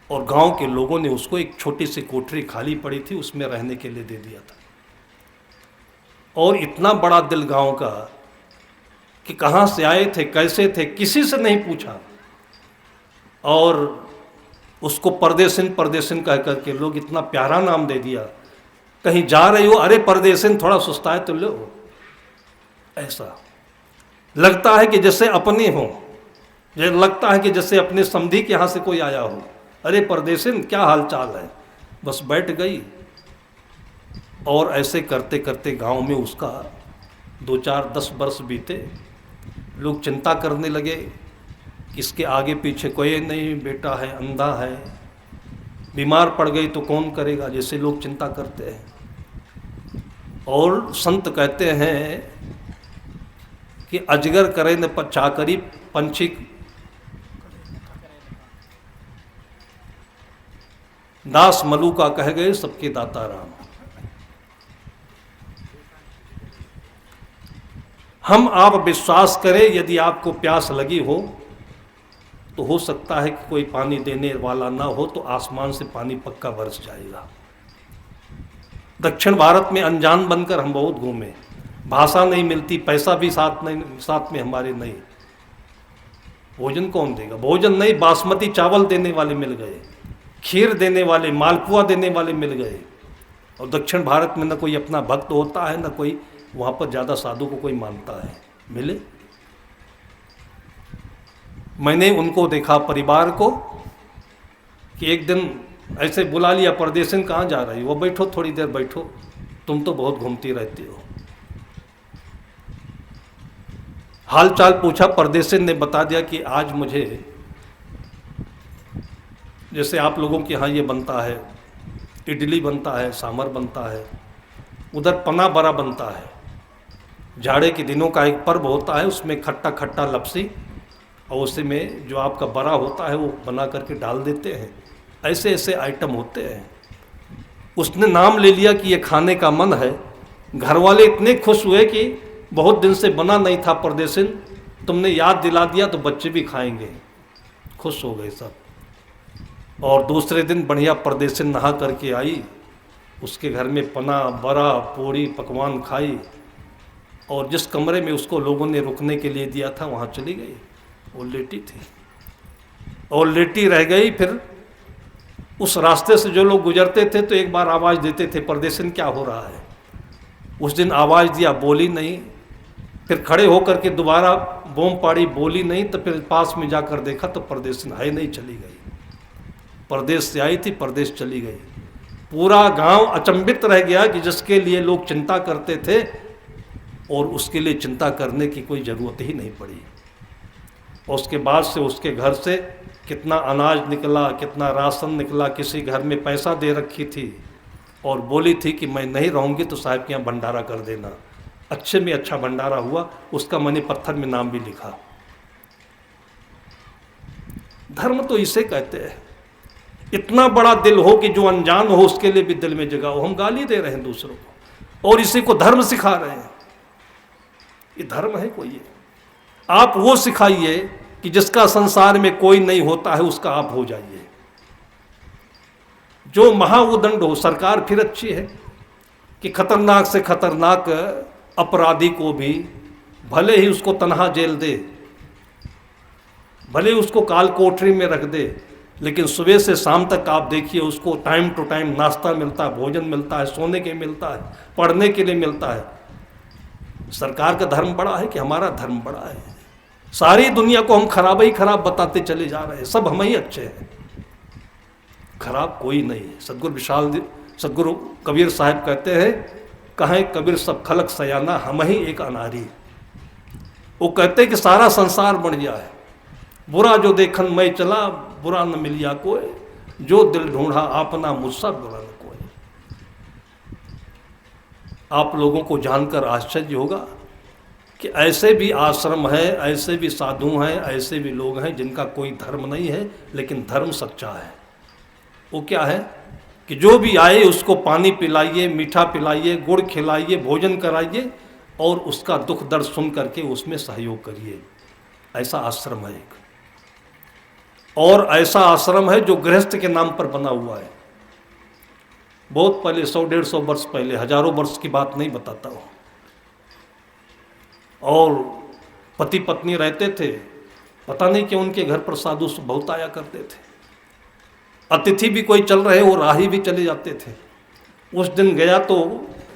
और गांव के लोगों ने उसको एक छोटी सी कोठरी खाली पड़ी थी उसमें रहने के लिए दे दिया था। और इतना बड़ा दिल गांव का कि कहाँ से आए थे, कैसे थे, किसी से नहीं पूछा, और उसको परदेसिन परदेसिन कह करके लोग इतना प्यारा नाम दे दिया। कहीं जा रही हो, अरे परदेसिन, थोड़ा सुस्ता है तो लो। ऐसा लगता है कि जैसे अपने हो, ये लगता है कि जैसे अपने समधी के यहाँ से कोई आया हो। अरे परदेसिन क्या हाल चाल है, बस बैठ गई। और ऐसे करते करते गांव में उसका 2 4 10 वर्ष बीते। लोग चिंता करने लगे, इसके आगे पीछे कोई नहीं, बेटा है, अंधा है, बीमार पड़ गई तो कौन करेगा, जैसे लोग चिंता करते हैं। और संत कहते हैं कि अजगर करे न चाकरी, पंछी दास मलू का कह गए सबके दाता राम। हम आप विश्वास करें, यदि आपको प्यास लगी हो तो हो सकता है कि कोई पानी देने वाला ना हो तो आसमान से पानी पक्का बरस जाएगा। दक्षिण भारत में अनजान बनकर हम बहुत घूमे, भाषा नहीं मिलती, पैसा भी साथ में हमारे नहीं, भोजन कौन देगा? भोजन नहीं, बासमती चावल देने वाले मिल गए, खीर देने वाले, मालपुआ देने वाले मिल गए। और दक्षिण भारत में न कोई अपना भक्त होता है, न कोई वहाँ पर ज़्यादा साधु को कोई मानता है। मिले, मैंने उनको देखा परिवार को कि एक दिन ऐसे बुला लिया, परदेसिन कहाँ जा रही हो? वो बैठो, थोड़ी देर बैठो, तुम तो बहुत घूमती रहती हो। हाल चाल पूछा, परदेसिन ने बता दिया कि आज मुझे, जैसे आप लोगों के यहाँ ये बनता है, इडली बनता है, सांभर बनता है, उधर पना बड़ा बनता है। जाड़े के दिनों का एक पर्व होता है, उसमें खट्टा खट्टा लपसी, और उसी में जो आपका बड़ा होता है वो बना करके डाल देते हैं। ऐसे ऐसे आइटम होते हैं। उसने नाम ले लिया कि ये खाने का मन है। घर वाले इतने खुश हुए कि बहुत दिन से बना नहीं था परदेसिन, तुमने याद दिला दिया तो बच्चे भी खाएंगे। खुश हो गए सब। और दूसरे दिन बढ़िया परदेसिन नहा करके आई, उसके घर में पना, बड़ा, पूड़ी, पकवान खाई, और जिस कमरे में उसको लोगों ने रुकने के लिए दिया था वहाँ चली गई। वो लेटी थी और लेटी रह गई। फिर उस रास्ते से जो लोग गुजरते थे तो एक बार आवाज़ देते थे, परदेसिन क्या हो रहा है? उस दिन आवाज़ दिया, बोली नहीं। फिर खड़े होकर के दोबारा बूम पाड़ी, बोली नहीं। तो फिर पास में जाकर देखा तो परदेसिन है नहीं, चली गई। परदेश से आई थी, परदेश चली गई। पूरा गांव अचंभित रह गया कि जिसके लिए लोग चिंता करते थे और उसके लिए चिंता करने की कोई ज़रूरत ही नहीं पड़ी। और उसके बाद से उसके घर से कितना अनाज निकला, कितना राशन निकला, किसी घर में पैसा दे रखी थी, और बोली थी कि मैं नहीं रहूँगी तो साहब के यहाँ भंडारा कर देना। अच्छे में अच्छा भंडारा हुआ, उसका मैंने पत्थर में नाम भी लिखा। धर्म तो इसे कहते हैं। इतना बड़ा दिल हो कि जो अनजान हो उसके लिए भी दिल में जगह हो। हम गाली दे रहे हैं दूसरों को और इसी को धर्म सिखा रहे हैं। ये धर्म है कोई? ये आप वो सिखाइए कि जिसका संसार में कोई नहीं होता है उसका आप हो जाइए। जो महाउदंड हो, सरकार फिर अच्छी है कि खतरनाक से खतरनाक अपराधी को भी भले ही उसको तन्हा जेल दे, भले उसको काल कोठरी में रख दे, लेकिन सुबह से शाम तक आप देखिए उसको टाइम टू टाइम नाश्ता मिलता है, भोजन मिलता है, सोने के मिलता है, पढ़ने के लिए मिलता है। सरकार का धर्म बड़ा है कि हमारा धर्म बड़ा है? सारी दुनिया को हम खराब ही खराब बताते चले जा रहे हैं, सब हम ही अच्छे हैं, खराब कोई नहीं है। सदगुरु कबीर साहब कहते हैं, कहें कबीर सब खलक सयाना, हम ही एक अनारी। वो कहते हैं कि सारा संसार बन गया है, बुरा जो देखन मैं चला, बुरा न मिलिया कोई, जो दिल ढूंढा अपना मुझसा बुरा न कोई। आप लोगों को जानकर आश्चर्य होगा कि ऐसे भी आश्रम है, ऐसे भी साधु हैं, ऐसे भी लोग हैं जिनका कोई धर्म नहीं है, लेकिन धर्म सच्चा है। वो क्या है कि जो भी आए उसको पानी पिलाइए, मीठा पिलाइए, गुड़ खिलाइए, भोजन कराइए और उसका दुख दर्द सुन करके उसमें सहयोग करिए। ऐसा आश्रम है एक। और ऐसा आश्रम है जो गृहस्थ के नाम पर बना हुआ है। बहुत पहले 100-150 वर्ष पहले, हजारों वर्ष की बात नहीं बताता हूँ। और पति पत्नी रहते थे, पता नहीं क्यों उनके घर पर साधु बहुत आया करते थे। अतिथि भी कोई चल रहे, वो राही भी चले जाते थे। उस दिन गया तो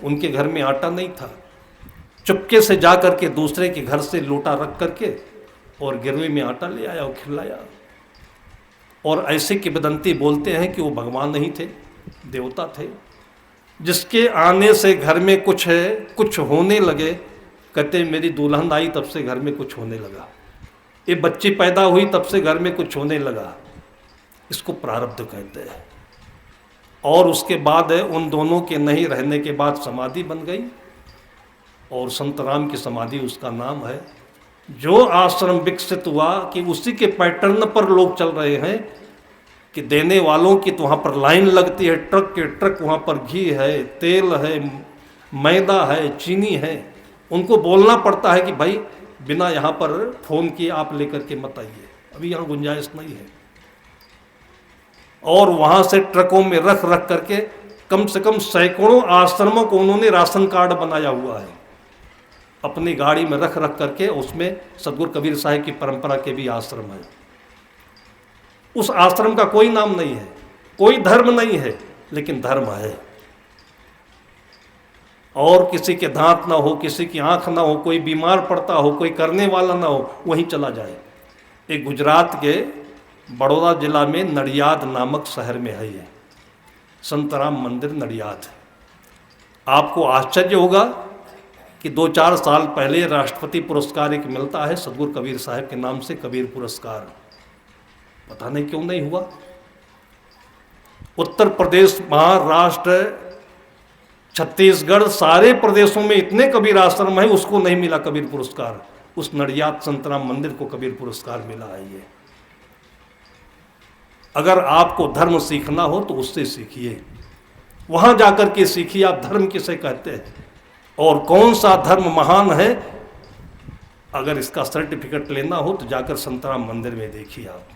उनके घर में आटा नहीं था, चुपके से जा करके दूसरे के घर से लोटा रख करके और गिरवी में आटा ले आया और खिलाया। और ऐसे किंवदंती बोलते हैं कि वो भगवान नहीं थे, देवता थे, जिसके आने से घर में कुछ होने लगे। कहते मेरी दुल्हन आई तब से घर में कुछ होने लगा, ये बच्ची पैदा हुई तब से घर में कुछ होने लगा। इसको प्रारब्ध कहते हैं। और उसके बाद उन दोनों के नहीं रहने के बाद समाधि बन गई, और संत राम की समाधि उसका नाम है। जो आश्रम विकसित हुआ कि उसी के पैटर्न पर लोग चल रहे हैं कि देने वालों की तो वहाँ पर लाइन लगती है, ट्रक के ट्रक, वहाँ पर घी है, तेल है, मैदा है, चीनी है। उनको बोलना पड़ता है कि भाई बिना यहाँ पर फ़ोन किए आप लेकर के मत आइए, अभी यहाँ गुंजाइश नहीं है। और वहाँ से ट्रकों में रख करके कम से कम सैकड़ों आश्रमों को उन्होंने राशन कार्ड बनाया हुआ है, अपनी गाड़ी में रख करके। उसमें सदगुरु कबीर साहब की परंपरा के भी आश्रम है। उस आश्रम का कोई नाम नहीं है, कोई धर्म नहीं है, लेकिन धर्म है। और किसी के दांत ना हो, किसी की आंख ना हो, कोई बीमार पड़ता हो, कोई करने वाला ना हो, वहीं चला जाए। एक गुजरात के बड़ौदा जिला में नडियाद नामक शहर में है ये संत राम मंदिर नडियाद। आपको आश्चर्य होगा कि 2-4 साल पहले राष्ट्रपति पुरस्कार एक मिलता है सदगुरु कबीर साहब के नाम से, कबीर पुरस्कार। पता नहीं क्यों नहीं हुआ। उत्तर प्रदेश, महाराष्ट्र, छत्तीसगढ़, सारे प्रदेशों में इतने कबीर आश्रम है, उसको नहीं मिला कबीर पुरस्कार। उस नडियाद संत राम मंदिर को कबीर पुरस्कार मिला है ये। अगर आपको धर्म सीखना हो तो उससे सीखिए, वहां जाकर के सीखिए आप धर्म किसे कहते हैं और कौन सा धर्म महान है। अगर इसका सर्टिफिकेट लेना हो तो जाकर संतराम मंदिर में देखिए आप।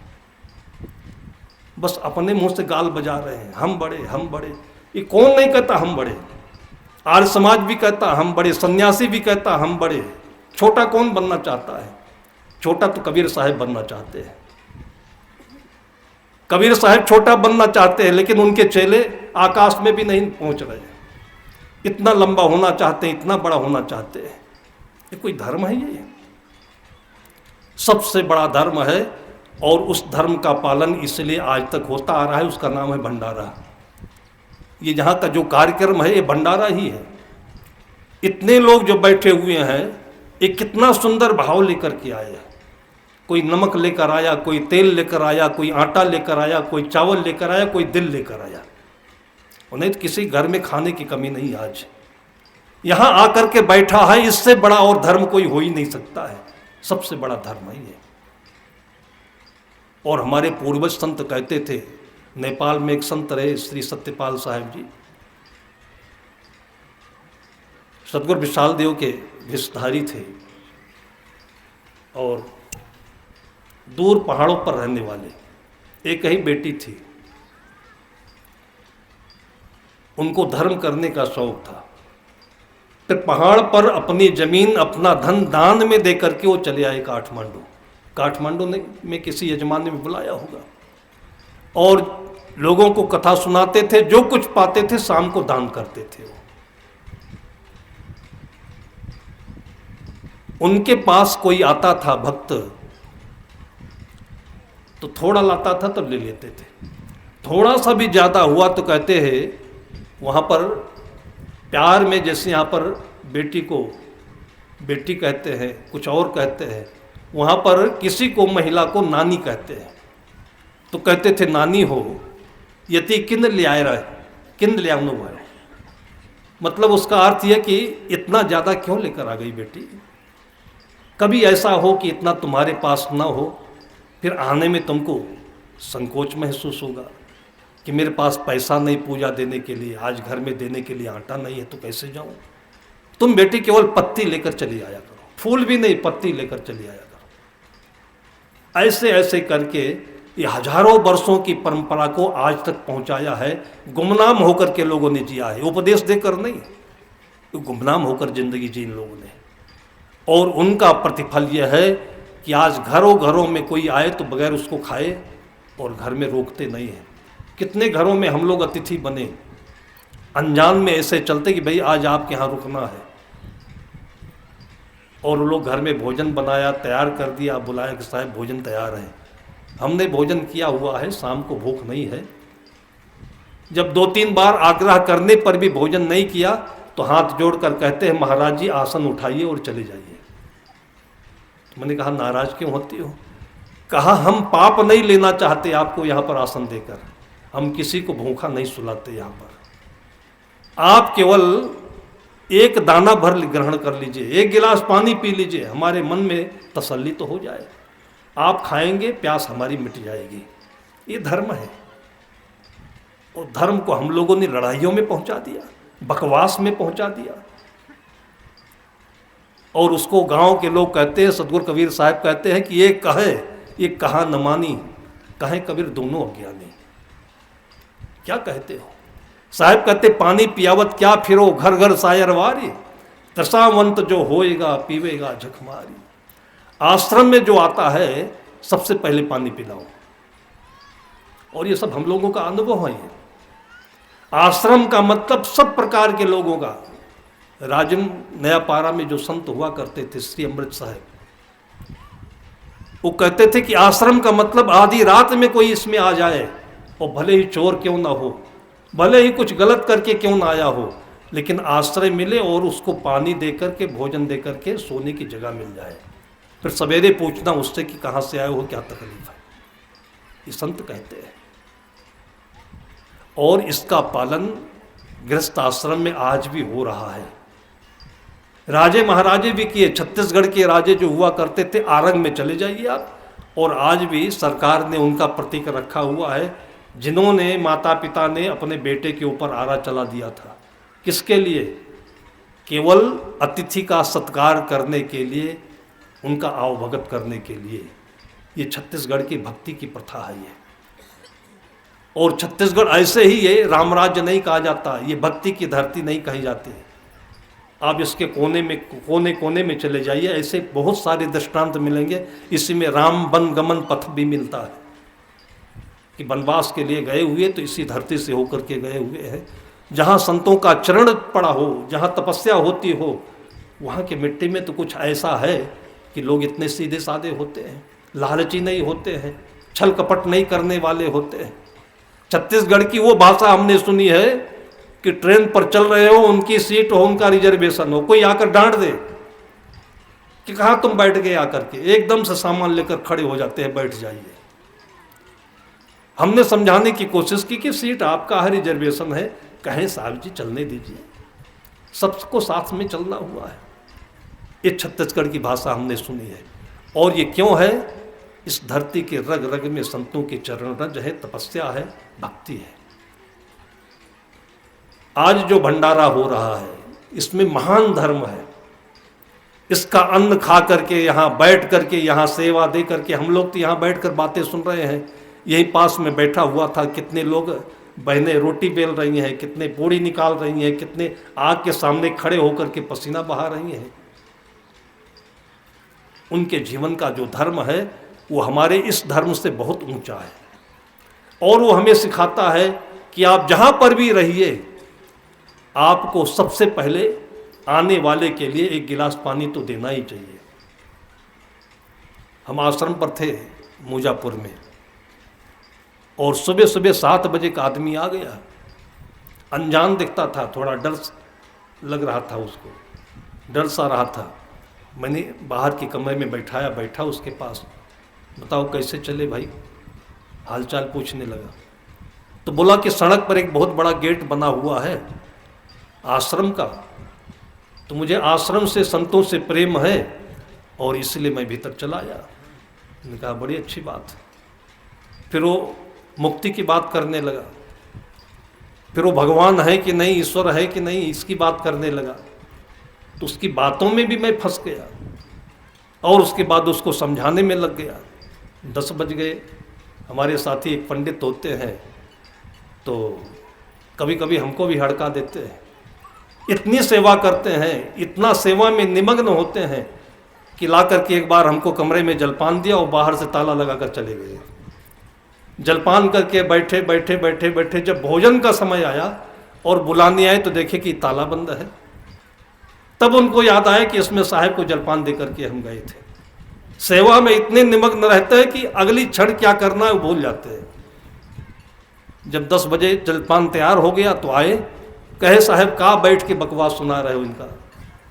बस अपने मुंह से गाल बजा रहे हैं, हम बड़े हम बड़े। ये कौन नहीं कहता हम बड़े? आर्य समाज भी कहता हम बड़े, सन्यासी भी कहता हम बड़े। छोटा कौन बनना चाहता है? छोटा तो कबीर साहब बनना चाहते हैं। कबीर साहब छोटा बनना चाहते हैं, लेकिन उनके चेले आकाश में भी नहीं पहुंच रहे। इतना लंबा होना चाहते हैं, इतना बड़ा होना चाहते हैं। ये कोई धर्म है? ये सबसे बड़ा धर्म है और उस धर्म का पालन इसलिए आज तक होता आ रहा है। उसका नाम है भंडारा। ये जहाँ का जो कार्यक्रम है ये भंडारा ही है। इतने लोग जो बैठे हुए हैं, ये कितना सुंदर भाव लेकर के आए हैं। कोई नमक लेकर आया, कोई तेल लेकर आया, कोई आटा लेकर आया, कोई चावल लेकर आया, कोई दिल लेकर आया। उन्हें तो किसी घर में खाने की कमी नहीं। आज यहाँ आकर के बैठा है, इससे बड़ा और धर्म कोई हो ही नहीं सकता है। सबसे बड़ा धर्म है ये। और हमारे पूर्वज संत कहते थे, नेपाल में एक संत रहे श्री सत्यपाल साहब जी, सदगुरु विशाल देव के विषधारी थे और दूर पहाड़ों पर रहने वाले। एक ही बेटी थी। उनको धर्म करने का शौक था। फिर पहाड़ पर अपनी जमीन, अपना धन दान में दे करके वो चले आए काठमांडू। काठमांडू में किसी यजमान ने बुलाया होगा, और लोगों को कथा सुनाते थे, जो कुछ पाते थे शाम को दान करते थे। उनके पास कोई आता था भक्त, तो थोड़ा लाता था तो ले लेते थे, थोड़ा सा भी ज़्यादा हुआ तो कहते हैं वहाँ पर प्यार में, जैसे यहाँ पर बेटी को बेटी कहते हैं, कुछ और कहते हैं, वहाँ पर किसी को महिला को नानी कहते हैं, तो कहते थे नानी हो यति किन ले आए रहे, किन ले आनो भाई, मतलब उसका अर्थ यह कि इतना ज़्यादा क्यों लेकर आ गई बेटी। कभी ऐसा हो कि इतना तुम्हारे पास ना हो, फिर आने में तुमको संकोच महसूस होगा कि मेरे पास पैसा नहीं पूजा देने के लिए, आज घर में देने के लिए आटा नहीं है तो कैसे जाऊँ। तुम बेटी केवल पत्ती लेकर चली आया करो, फूल भी नहीं पत्ती लेकर चली आया करो। ऐसे ऐसे करके ये हजारों वर्षों की परंपरा को आज तक पहुंचाया है। गुमनाम होकर के लोगों ने जिया है, उपदेश देकर नहीं, गुमनाम होकर जिंदगी जी इन लोगों ने। और उनका प्रतिफल यह है कि आज घरों घरों में कोई आए तो बगैर उसको खाए और घर में रोकते नहीं हैं। कितने घरों में हम लोग अतिथि बने, अनजान में ऐसे चलते कि भाई आज आपके यहाँ रुकना है, और वो लोग घर में भोजन बनाया, तैयार कर दिया, बुलाया कि साहब भोजन तैयार है। हमने भोजन किया हुआ है, शाम को भूख नहीं है। जब 2-3 बार आग्रह करने पर भी भोजन नहीं किया तो हाथ जोड़कर कहते हैं महाराज जी आसन उठाइए और चले जाइए। तो मैंने कहा नाराज क्यों होती हो? कहा हम पाप नहीं लेना चाहते आपको यहाँ पर आसन देकर, हम किसी को भूखा नहीं सुलाते यहाँ पर। आप केवल एक दाना भर ग्रहण कर लीजिए, एक गिलास पानी पी लीजिए, हमारे मन में तसल्ली तो हो जाए। आप खाएंगे, प्यास हमारी मिट जाएगी। ये धर्म है। और धर्म को हम लोगों ने लड़ाइयों में पहुंचा दिया, बकवास में पहुंचा दिया। और उसको गांव के लोग कहते हैं, सतगुरु कबीर साहब कहते हैं कि ये कहे ये कहा न मानी, कहे कबीर दोनों अज्ञानी। क्या कहते हो? साहब कहते पानी पियावत क्या फिरो, घर घर सायर वारी, दशावंत जो होएगा पीवेगा झकमारी। आश्रम में जो आता है सबसे पहले पानी पिलाओ। और ये सब हम लोगों का अनुभव है। आश्रम का मतलब सब प्रकार के लोगों का। राजन नयापारा में जो संत हुआ करते थे श्री अमृत साहब, वो कहते थे कि आश्रम का मतलब आधी रात में कोई इसमें आ जाए, और भले ही चोर क्यों ना हो, भले ही कुछ गलत करके क्यों ना आया हो, लेकिन आश्रय मिले और उसको पानी दे करके, भोजन दे करके सोने की जगह मिल जाए। फिर सवेरे पूछना उससे कि कहाँ से आए हो, क्या तकलीफ है। ये संत कहते हैं। और इसका पालन गृहस्थ आश्रम में आज भी हो रहा है। राजे महाराजे भी किए। छत्तीसगढ़ के राजे जो हुआ करते थे, आरंग में चले जाइए आप, और आज भी सरकार ने उनका प्रतीक रखा हुआ है, जिन्होंने माता पिता ने अपने बेटे के ऊपर आरा चला दिया था। किसके लिए? केवल अतिथि का सत्कार करने के लिए, उनका आवभगत करने के लिए। ये छत्तीसगढ़ की भक्ति की प्रथा है ये। और छत्तीसगढ़ ऐसे ही है, रामराज्य नहीं कहा जाता, ये भक्ति की धरती नहीं कही जाती है। आप इसके कोने में चले जाइए, ऐसे बहुत सारे दृष्टांत मिलेंगे। इसी में राम वन गमन पथ भी मिलता है कि वनवास के लिए गए हुए तो इसी धरती से होकर के गए हुए हैं। जहाँ संतों का चरण पड़ा हो, जहाँ तपस्या होती हो, वहाँ की मिट्टी में तो कुछ ऐसा है कि लोग इतने सीधे साधे होते हैं, लालची नहीं होते हैं, छल कपट नहीं करने वाले होते हैं। छत्तीसगढ़ की वो भाषा हमने सुनी है कि ट्रेन पर चल रहे हो, उनकी सीट हो, उनका रिजर्वेशन हो, कोई आकर डांट दे कि कहाँ तुम बैठ गए, आकर के एकदम से सामान लेकर खड़े हो जाते हैं, बैठ जाइए। हमने समझाने की कोशिश की कि सीट आपका है, रिजर्वेशन है। कहें साहब जी चलने दीजिए, सबको साथ में चलना हुआ है। ये छत्तीसगढ़ की भाषा हमने सुनी है। और ये क्यों है? इस धरती के रग रग में संतों के चरण रज है, तपस्या है, भक्ति है। आज जो भंडारा हो रहा है इसमें महान धर्म है। इसका अन्न खा करके, यहाँ बैठ करके, यहाँ सेवा दे करके, हम लोग तो यहाँ बैठ कर बातें सुन रहे हैं। यहीं पास में बैठा हुआ था, कितने लोग बहनें रोटी बेल रही हैं, कितने पूड़ी निकाल रही हैं, कितने आग के सामने खड़े होकर के पसीना बहा रही हैं। उनके जीवन का जो धर्म है वो हमारे इस धर्म से बहुत ऊंचा है। और वो हमें सिखाता है कि आप जहाँ पर भी रहिए, आपको सबसे पहले आने वाले के लिए एक गिलास पानी तो देना ही चाहिए। हम आश्रम पर थे मुजापुर में, और सुबह सुबह 7 बजे का आदमी आ गया। अनजान दिखता था, थोड़ा डर लग रहा था उसको, डर सा रहा था। मैंने बाहर के कमरे में बैठा उसके पास, बताओ कैसे चले भाई, हालचाल पूछने लगा। तो बोला कि सड़क पर एक बहुत बड़ा गेट बना हुआ है आश्रम का, तो मुझे आश्रम से संतों से प्रेम है और इसलिए मैं भीतर चला आया। मैंने कहा बड़ी अच्छी बात। फिर वो मुक्ति की बात करने लगा, फिर वो भगवान है कि नहीं, ईश्वर है कि नहीं, इसकी बात करने लगा। तो उसकी बातों में भी मैं फंस गया और उसके बाद उसको समझाने में लग गया। 10 बज गए। हमारे साथी एक पंडित होते हैं, तो कभी कभी हमको भी हड़का देते हैं। इतनी सेवा करते हैं, इतना सेवा में निमग्न होते हैं कि ला करके एक बार हमको कमरे में जलपान दिया और बाहर से ताला लगा कर चले गए। जलपान करके बैठे बैठे बैठे बैठे जब भोजन का समय आया और बुलाने आए तो देखे कि ताला बंद है। तब उनको याद आया कि इसमें साहब को जलपान दे करके हम गए थे। सेवा में इतने निमग्न रहते हैं कि अगली क्षण क्या करना है वो भूल जाते हैं। जब 10 बजे जलपान तैयार हो गया तो आए, कहे साहब कहाँ बैठ के बकवास सुना रहे हो, इनका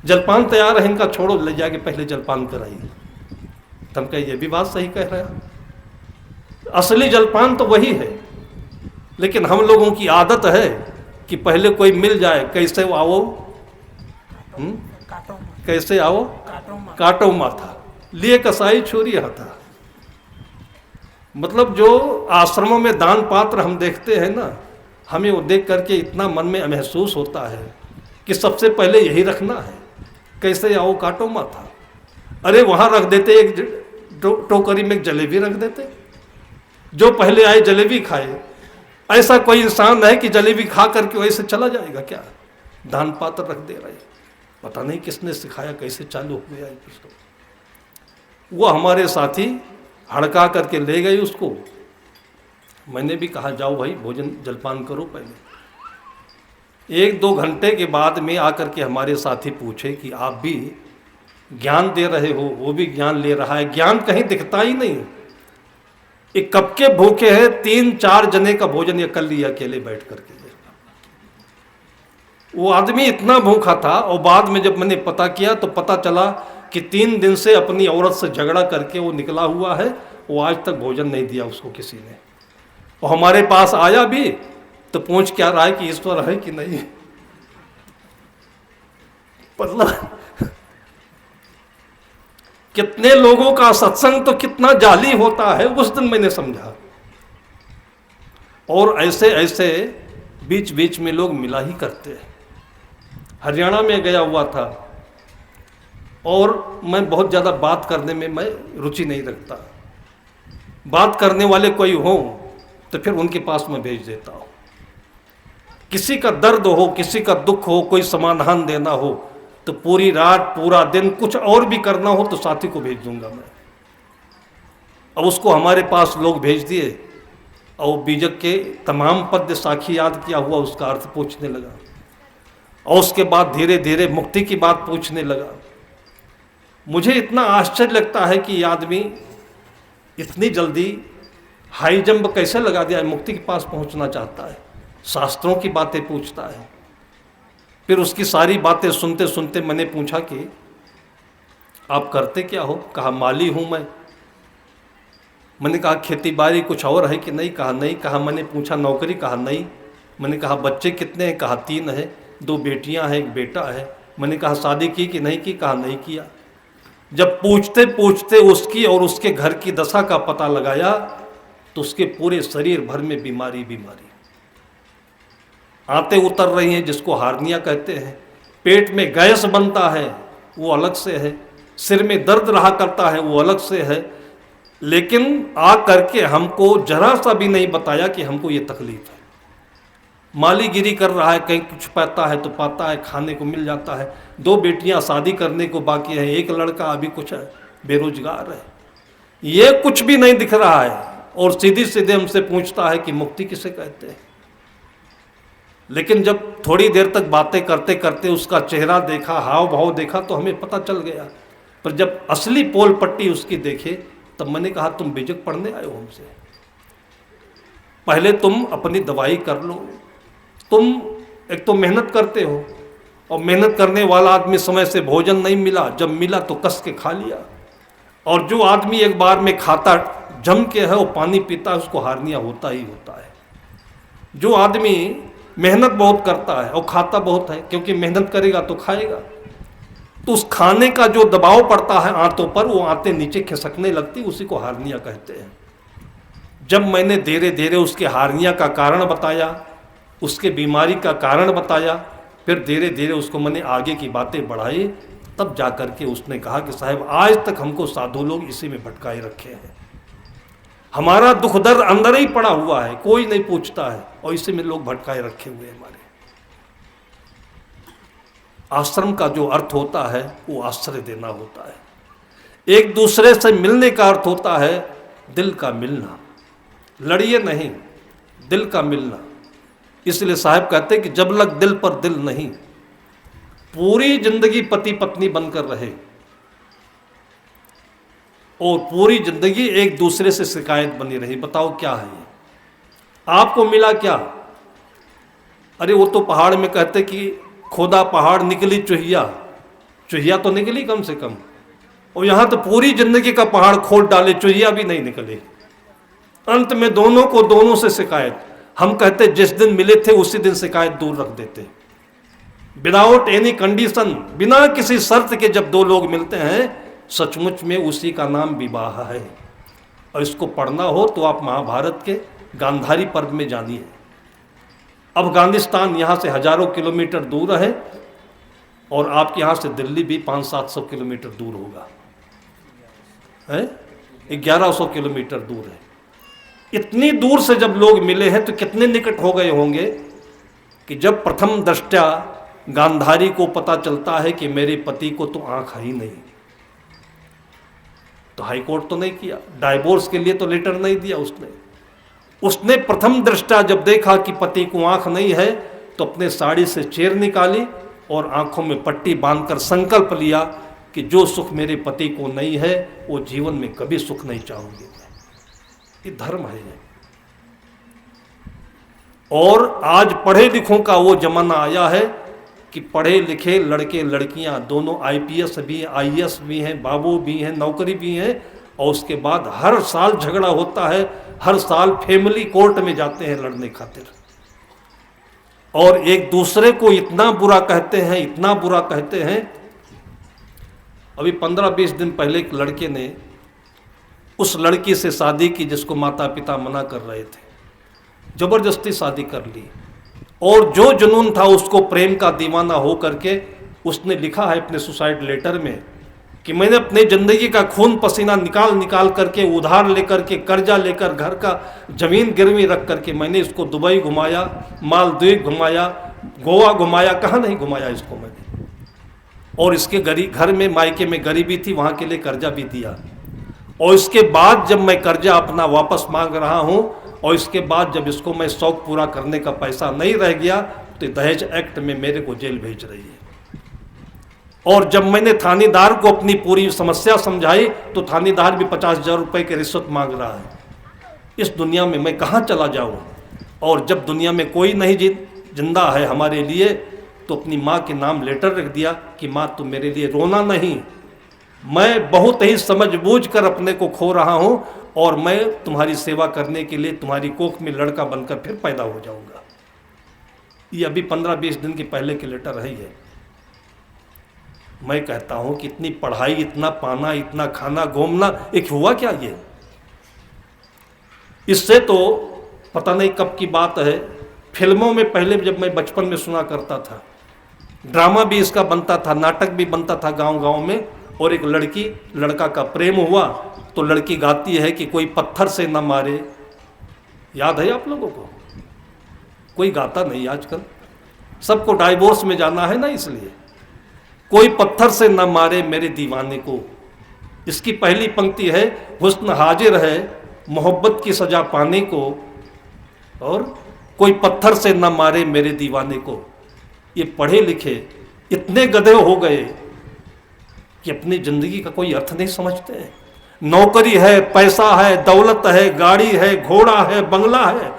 जलपान तैयार है, इनका छोड़ो, ले जाके पहले जलपान कराइए। तुम कहे ये भी बात सही कह रहे हो, असली जलपान तो वही है, लेकिन हम लोगों की आदत है कि पहले कोई मिल जाए, कैसे आओ, कैसे आओ, काटो माथा, लिए कसाई छुरी हाथा। मतलब जो आश्रमों में दान पात्र हम देखते हैं ना, हमें वो देख करके इतना मन में महसूस होता है कि सबसे पहले यही रखना है, कैसे आओ काटो माथा। अरे वहाँ रख देते एक टोकरी में एक जलेबी रख देते, जो पहले आए जलेबी खाए। ऐसा कोई इंसान है कि जलेबी खा करके वैसे चला जाएगा क्या? दान पात्र रख दे रहे, पता नहीं किसने सिखाया, कैसे चालू हो गया कुछ। तो वो हमारे साथी हड़का करके ले गए उसको। मैंने भी कहा जाओ भाई भोजन जलपान करो पहले। 1-2 घंटे के बाद में आकर के हमारे साथी पूछे कि आप भी ज्ञान दे रहे हो, वो भी ज्ञान ले रहा है, ज्ञान कहीं दिखता ही नहीं। एक कब के भूखे हैं, 3-4 जने का भोजन ये कर लिया अकेले बैठ करके। वो आदमी इतना भूखा था, और बाद में जब मैंने पता किया तो पता चला कि 3 दिन से अपनी औरत से झगड़ा करके वो निकला हुआ है। वो आज तक भोजन नहीं दिया उसको किसी ने। और हमारे पास आया भी तो पूछ क्या रहा है कि ईश्वर है कि नहीं। मतलब कितने लोगों का सत्संग तो कितना जाली होता है, उस दिन मैंने समझा। और ऐसे ऐसे बीच बीच में लोग मिला ही करते हैं। हरियाणा में गया हुआ था और मैं बहुत ज़्यादा बात करने में मैं रुचि नहीं रखता। बात करने वाले कोई हो तो फिर उनके पास मैं भेज देता हूँ। किसी का दर्द हो, किसी का दुख हो, कोई समाधान देना हो तो पूरी रात पूरा दिन कुछ और भी करना हो तो साथी को भेज दूंगा मैं। अब उसको हमारे पास लोग भेज दिए और बीजक के तमाम पद साखी याद किया हुआ उसका अर्थ पूछने लगा, और उसके बाद धीरे धीरे मुक्ति की बात पूछने लगा। मुझे इतना आश्चर्य लगता है कि ये आदमी इतनी जल्दी हाई जंप कैसे लगा दिया, मुक्ति के पास पहुंचना चाहता है, शास्त्रों की बातें पूछता है। फिर उसकी सारी बातें सुनते सुनते मैंने पूछा कि आप करते क्या हो? कहा माली हूँ मैं। मैंने कहा खेती बाड़ी कुछ और है कि नहीं? कहा नहीं। कहा मैंने पूछा नौकरी? कहा नहीं। मैंने कहा बच्चे कितने हैं? कहा 3 हैं, 2 बेटियां हैं, 1 बेटा है। मैंने कहा शादी की कि नहीं की? कहा नहीं किया। जब पूछते पूछते उसकी और उसके घर की दशा का पता लगाया तो उसके पूरे शरीर भर में बीमारी बीमारी आते उतर रही हैं, जिसको हार्निया कहते हैं। पेट में गैस बनता है वो अलग से है, सिर में दर्द रहा करता है वो अलग से है। लेकिन आ करके हमको जरा सा भी नहीं बताया कि हमको ये तकलीफ है। मालीगिरी कर रहा है, कहीं कुछ पाता है तो पाता है, खाने को मिल जाता है। 2 बेटियां शादी करने को बाकी है, 1 लड़का अभी कुछ है, बेरोजगार है। ये कुछ भी नहीं दिख रहा है और सीधी सीधे हमसे पूछता है कि मुक्ति किसे कहते हैं। लेकिन जब थोड़ी देर तक बातें करते करते उसका चेहरा देखा, हाव भाव देखा, तो हमें पता चल गया। पर जब असली पोल पट्टी उसकी देखे तब मैंने कहा तुम बेजक पढ़ने आए हो हमसे, पहले तुम अपनी दवाई कर लो। तुम एक तो मेहनत करते हो और मेहनत करने वाला आदमी समय से भोजन नहीं मिला, जब मिला तो कस के खा लिया। और जो आदमी एक बार में खाता जम के है वो पानी पीता है, उसको हार्निया होता ही होता है। जो आदमी मेहनत बहुत करता है और खाता बहुत है, क्योंकि मेहनत करेगा तो खाएगा, तो उस खाने का जो दबाव पड़ता है आंतों पर, वो आंतें नीचे खिसकने लगती, उसी को हार्निया कहते हैं। जब मैंने धीरे धीरे उसके हार्निया का कारण बताया, उसके बीमारी का कारण बताया, फिर धीरे धीरे उसको मैंने आगे की बातें बढ़ाई, तब जा कर के उसने कहा कि साहब आज तक हमको साधु लोग इसी में भटकाए रखे हैं, हमारा दुख दर्द अंदर ही पड़ा हुआ है, कोई नहीं पूछता है और इसी में लोग भटकाए रखे हुए हैं हमारे। आश्रम का जो अर्थ होता है वो आश्रय देना होता है। एक दूसरे से मिलने का अर्थ होता है दिल का मिलना, लड़िए नहीं, दिल का मिलना। इसलिए साहब कहते हैं कि जब लग दिल पर दिल नहीं, पूरी जिंदगी पति पत्नी बनकर रहे और पूरी जिंदगी एक दूसरे से शिकायत बनी रही। बताओ क्या है ये? आपको मिला क्या? अरे वो तो पहाड़ में कहते कि खोदा पहाड़ निकली चुहिया, चुहिया तो निकली कम से कम, और यहाँ तो पूरी जिंदगी का पहाड़ खोद डाले, चुहिया भी नहीं निकले। अंत में दोनों को दोनों से शिकायत। हम कहते जिस दिन मिले थे उसी दिन शिकायत दूर रख देते, विदाउट एनी कंडीशन, बिना किसी शर्त के। जब दो लोग मिलते हैं सचमुच में उसी का नाम विवाह है। और इसको पढ़ना हो तो आप महाभारत के गांधारी पर्व में जानिए। अफगानिस्तान यहाँ से हजारों किलोमीटर दूर है और आपके यहाँ से दिल्ली भी 500-700 किलोमीटर दूर होगा, है 1100 किलोमीटर दूर है। इतनी दूर से जब लोग मिले हैं तो कितने निकट हो गए होंगे कि जब प्रथम दृष्टया गांधारी को पता चलता है कि मेरे पति को तो आंख ही नहीं, तो हाई कोर्ट तो नहीं किया, डाइवोर्स के लिए तो लेटर नहीं दिया उसने प्रथम दृष्टया जब देखा कि पति को आंख नहीं है तो अपने साड़ी से चेर निकाली और आंखों में पट्टी बांधकर संकल्प लिया कि जो सुख मेरे पति को नहीं है वो जीवन में कभी सुख नहीं चाहूंगी। ये धर्म है ये। और आज पढ़े लिखों का वो जमाना आया है कि पढ़े लिखे लड़के लड़कियां दोनों आईपीएस भी हैं, आईएएस भी हैं, बाबू भी हैं, नौकरी भी हैं, और उसके बाद हर साल झगड़ा होता है, हर साल फैमिली कोर्ट में जाते हैं लड़ने खातिर, और एक दूसरे को इतना बुरा कहते हैं, इतना बुरा कहते हैं। अभी 15-20 दिन पहले एक लड़के ने उस लड़की से शादी की जिसको माता पिता मना कर रहे थे, जबरदस्ती शादी कर ली, और जो जुनून था उसको प्रेम का दीवाना हो करके उसने लिखा है अपने सुसाइड लेटर में कि मैंने अपने ज़िंदगी का खून पसीना निकाल निकाल करके, उधार लेकर के, कर्जा लेकर, घर का ज़मीन गिरवी रख करके मैंने इसको दुबई घुमाया, मालदीव घुमाया, गोवा घुमाया, कहाँ नहीं घुमाया इसको मैंने। और इसके घर में मायके में गरीबी थी, वहाँ के लिए कर्जा भी दिया, और इसके बाद जब मैं कर्जा अपना वापस मांग रहा हूँ और इसके बाद जब इसको मैं शौक पूरा करने का पैसा नहीं रह गया तो दहेज एक्ट में मेरे को जेल भेज रही है। और जब मैंने थानेदार को अपनी पूरी समस्या समझाई तो थानेदार भी 50,000 रुपये की रिश्वत मांग रहा है। इस दुनिया में मैं कहाँ चला जाऊँ? और जब दुनिया में कोई नहीं जिंदा है हमारे लिए तो अपनी माँ के नाम लेटर रख दिया कि माँ तुम मेरे लिए रोना नहीं, मैं बहुत ही समझबूझ कर अपने को खो रहा हूँ और मैं तुम्हारी सेवा करने के लिए तुम्हारी कोख में लड़का बनकर फिर पैदा हो जाऊँगा। ये अभी 15-20 दिन के पहले के लेटर है ये। मैं कहता हूँ कि इतनी पढ़ाई, इतना पाना, इतना खाना, घूमना, एक हुआ क्या ये? इससे तो पता नहीं कब की बात है, फिल्मों में पहले जब मैं बचपन में सुना करता था, ड्रामा भी इसका बनता था, नाटक भी बनता था गांव-गांव में, और एक लड़की लड़का का प्रेम हुआ तो लड़की गाती है कि कोई पत्थर से न मारे। याद है आप लोगों को? कोई गाता नहीं आजकल, सबको डाइवोर्स में जाना है ना, इसलिए कोई पत्थर से न मारे मेरे दीवाने को, इसकी पहली पंक्ति है, हुस्न हाजिर है मोहब्बत की सजा पाने को, और कोई पत्थर से न मारे मेरे दीवाने को। ये पढ़े लिखे इतने गधे हो गए कि अपनी जिंदगी का कोई अर्थ नहीं समझते हैं। नौकरी है, पैसा है, दौलत है, गाड़ी है, घोड़ा है, बंगला है,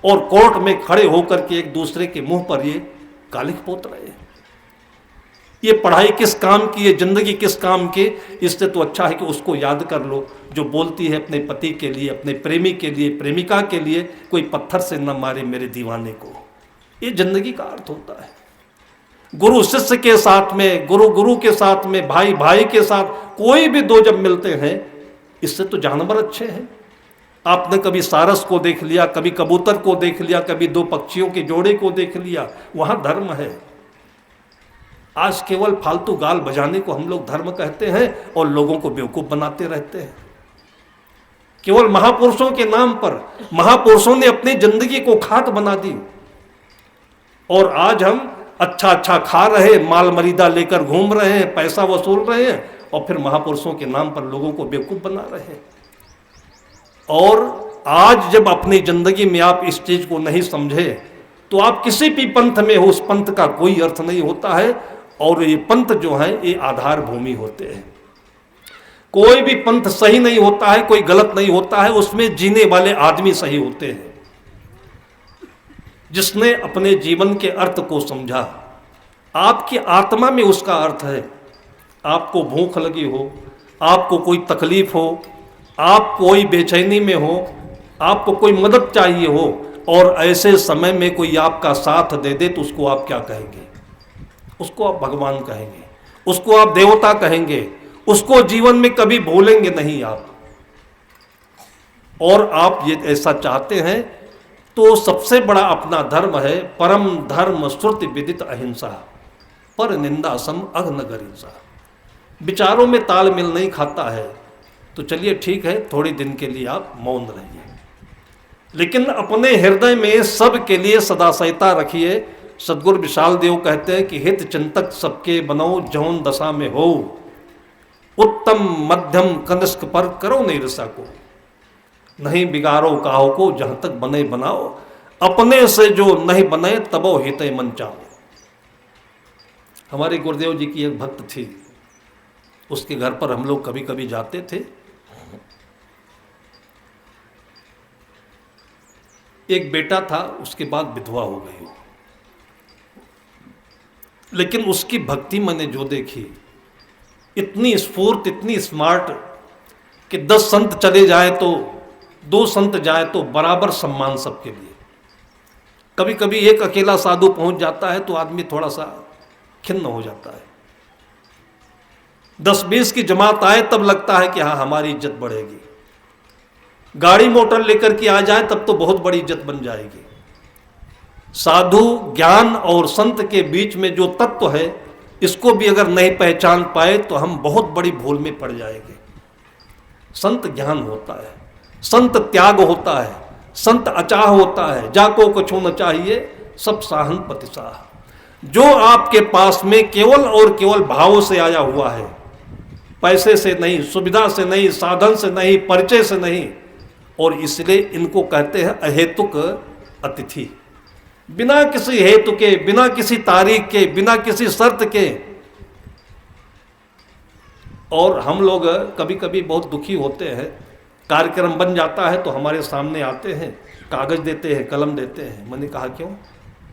और कोर्ट में खड़े होकर के एक दूसरे के मुंह पर ये कालिख पोत रहे हैं। ये पढ़ाई किस काम की, ये जिंदगी किस काम की। इससे तो अच्छा है कि उसको याद कर लो जो बोलती है अपने पति के लिए, अपने प्रेमी के लिए, प्रेमिका के लिए, कोई पत्थर से न मारे मेरे दीवाने को। ये जिंदगी का अर्थ होता है। गुरु शिष्य के साथ में, गुरु गुरु के साथ में, भाई भाई के साथ, कोई भी दो जब मिलते हैं, इससे तो जानवर अच्छे हैं। आपने कभी सारस को देख लिया, कभी कबूतर को देख लिया, कभी दो पक्षियों के जोड़े को देख लिया, वहां धर्म है। आज केवल फालतू गाल बजाने को हम लोग धर्म कहते हैं और लोगों को बेवकूफ बनाते रहते हैं। केवल महापुरुषों के नाम पर, महापुरुषों ने अपनी जिंदगी को खाक बना दी, और आज हम अच्छा अच्छा खा रहे, माल मरीदा लेकर घूम रहे हैं, पैसा वसूल रहे हैं, और फिर महापुरुषों के नाम पर लोगों को बेवकूफ बना रहे हैं। और आज जब अपनी जिंदगी में आप इस चीज को नहीं समझे तो आप किसी भी पंथ में हो, उस पंथ का कोई अर्थ नहीं होता है। और ये पंथ जो है ये आधार भूमि होते हैं। कोई भी पंथ सही नहीं होता है, कोई गलत नहीं होता है, उसमें जीने वाले आदमी सही होते हैं। जिसने अपने जीवन के अर्थ को समझा, आपकी आत्मा में उसका अर्थ है। आपको भूख लगी हो, आपको कोई तकलीफ हो, आप कोई बेचैनी में हो, आपको कोई मदद चाहिए हो, और ऐसे समय में कोई आपका साथ दे दे, तो उसको आप क्या कहेंगे? उसको आप भगवान कहेंगे, उसको आप देवता कहेंगे, उसको जीवन में कभी भूलेंगे नहीं आप। और आप ये ऐसा चाहते हैं तो सबसे बड़ा अपना धर्म है परम धर्म श्रुति विदित अहिंसा, पर निंदा सम अघ्न गरिंसा। विचारों में तालमेल नहीं खाता है तो चलिए ठीक है, थोड़े दिन के लिए आप मौन रहिए, लेकिन अपने हृदय में सब के लिए सदाशयता रखिए। सदगुरु विशाल देव कहते हैं कि हित चिंतक सबके बनो जौन दशा में हो, उत्तम मध्यम कनिष्क पर करो निरसा को, नहीं बिगाड़ो काहो को जहां तक बने बनाओ, अपने से जो नहीं बने तबो हित मन चाहो। हमारे गुरुदेव जी की एक भक्त थी, उसके घर पर हम लोग कभी कभी जाते थे। एक बेटा था, उसके बाद विधवा हो गई, लेकिन उसकी भक्ति मैंने जो देखी, इतनी स्फूर्त, इतनी स्मार्ट कि 10 संत चले जाए तो 2 संत जाए तो बराबर सम्मान सबके लिए। कभी कभी एक अकेला साधु पहुंच जाता है तो आदमी थोड़ा सा खिन्न हो जाता है। 10-20 की जमात आए तब लगता है कि हाँ हमारी इज्जत बढ़ेगी। गाड़ी मोटर लेकर के आ जाए तब तो बहुत बड़ी इज्जत बन जाएगी। साधु ज्ञान और संत के बीच में जो तत्व है, इसको भी अगर नहीं पहचान पाए तो हम बहुत बड़ी भूल में पड़ जाएंगे। संत ज्ञान होता है, संत त्याग होता है, संत अचाह होता है, जाको कछु न चाहिए सब साहन पतिसाह। जो आपके पास में केवल और केवल भाव से आया हुआ है, पैसे से नहीं, सुविधा से नहीं, साधन से नहीं, परिचय से नहीं, और इसलिए इनको कहते हैं अहेतुक अतिथि। बिना किसी हेतु के, बिना किसी तारीख के, बिना किसी शर्त के। और हम लोग कभी कभी बहुत दुखी होते हैं, कार्यक्रम बन जाता है तो हमारे सामने आते हैं, कागज देते हैं, कलम देते हैं। मैंने कहा क्यों?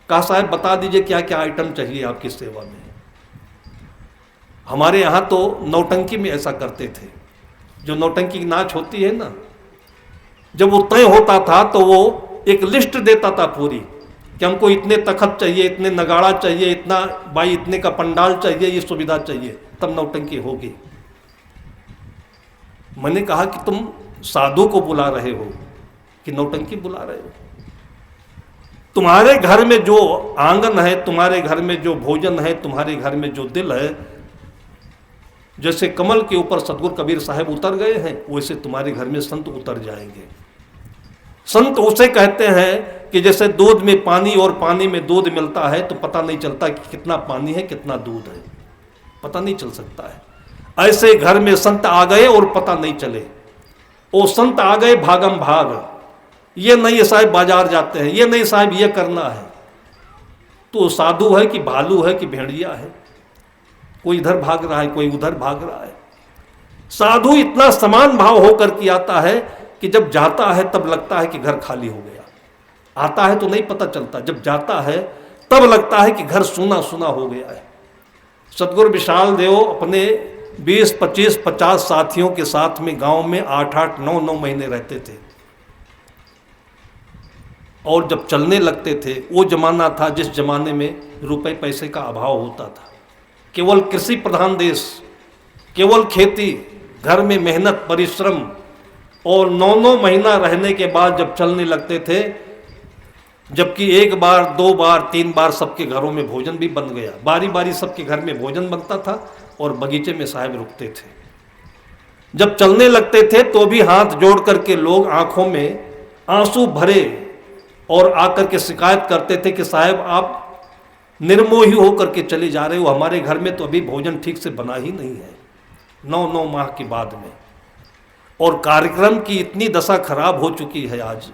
कहा साहब बता दीजिए क्या क्या आइटम चाहिए आपकी सेवा में। हमारे यहाँ तो नौटंकी में ऐसा करते थे, जो नौटंकी की नाच होती है ना, जब वो तय होता था तो वो एक लिस्ट देता था पूरी कि हमको इतने तखत चाहिए, इतने नगाड़ा चाहिए, इतना भाई इतने का पंडाल चाहिए, ये सुविधा चाहिए, तब नौटंकी होगी। मैंने कहा कि तुम साधु को बुला रहे हो कि नौटंकी बुला रहे हो? तुम्हारे घर में जो आंगन है, तुम्हारे घर में जो भोजन है, तुम्हारे घर में जो दिल है, जैसे कमल के ऊपर सतगुरु कबीर साहब उतर गए हैं, वैसे तुम्हारे घर में संत उतर जाएंगे। संत उसे कहते हैं कि जैसे दूध में पानी और पानी में दूध मिलता है तो पता नहीं चलता कि कितना पानी है कितना दूध है, पता नहीं चल सकता है। ऐसे घर में संत आ गए और पता नहीं चले, वो संत आ गए भागम भाग, ये नहीं साहब बाजार जाते हैं, ये नहीं साहब ये करना है। तो साधु है कि भालू है कि भेड़िया है, कोई इधर भाग रहा है कोई उधर भाग रहा है। साधु इतना समान भाव होकर के आता है कि जब जाता है तब लगता है कि घर खाली हो गया, आता है तो नहीं पता चलता, जब जाता है तब लगता है कि घर सूना सूना हो गया है। सदगुरु विशाल देव अपने 20, 25, 50 साथियों के साथ में गांव में 8, 9 महीने रहते थे, और जब चलने लगते थे, वो जमाना था जिस जमाने में रुपए पैसे का अभाव होता था, केवल कृषि प्रधान देश, केवल खेती, घर में मेहनत परिश्रम, और 9 महीना रहने के बाद जब चलने लगते थे, जबकि 1 बार 2 बार 3 बार सबके घरों में भोजन भी बन गया, बारी बारी सबके घर में भोजन बनता था और बगीचे में साहब रुकते थे। जब चलने लगते थे तो भी हाथ जोड़ करके लोग आंखों में आंसू भरे और आकर के शिकायत करते थे कि साहब आप निर्मोही होकर के चले जा रहे हो, हमारे घर में तो अभी भोजन ठीक से बना ही नहीं है 9 माह के बाद में। और कार्यक्रम की इतनी दशा खराब हो चुकी है आज,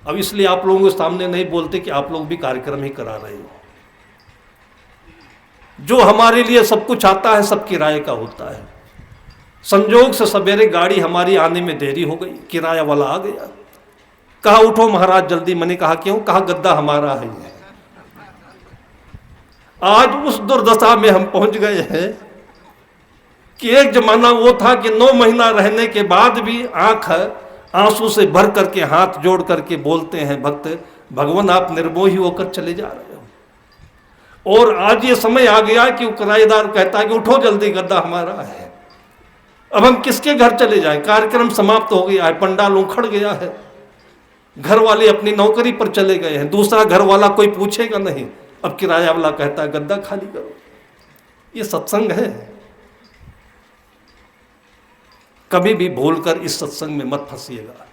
अब इसलिए आप लोगों के सामने नहीं बोलते कि आप लोग भी कार्यक्रम ही करा रहे हो। जो हमारे लिए सब कुछ आता है सब किराए का होता है। संजोग से सवेरे गाड़ी हमारी आने में देरी हो गई, किराया वाला आ गया, कहा उठो महाराज जल्दी। मैंने कहा क्यों? कहा गद्दा हमारा है। आज उस दुर्दशा में हम पहुंच गए हैं कि एक जमाना वो था कि 9 महीना रहने के बाद भी आंख आंसू से भर करके हाथ जोड़ करके बोलते हैं भक्त, भगवान आप निर्मोही होकर चले जा रहे हो। और आज ये समय आ गया कि वो किराएदार कहता है कि उठो जल्दी गद्दा हमारा है। अब हम किसके घर चले जाएं? कार्यक्रम समाप्त हो गया है, पंडाल उखड़ गया है, घर वाले अपनी नौकरी पर चले गए हैं, दूसरा घर वाला कोई पूछेगा नहीं। अब किराया वाला कहता है गद्दा खाली करो। ये सत्संग है? कभी भी भूलकर इस सत्संग में मत फंसिएगा।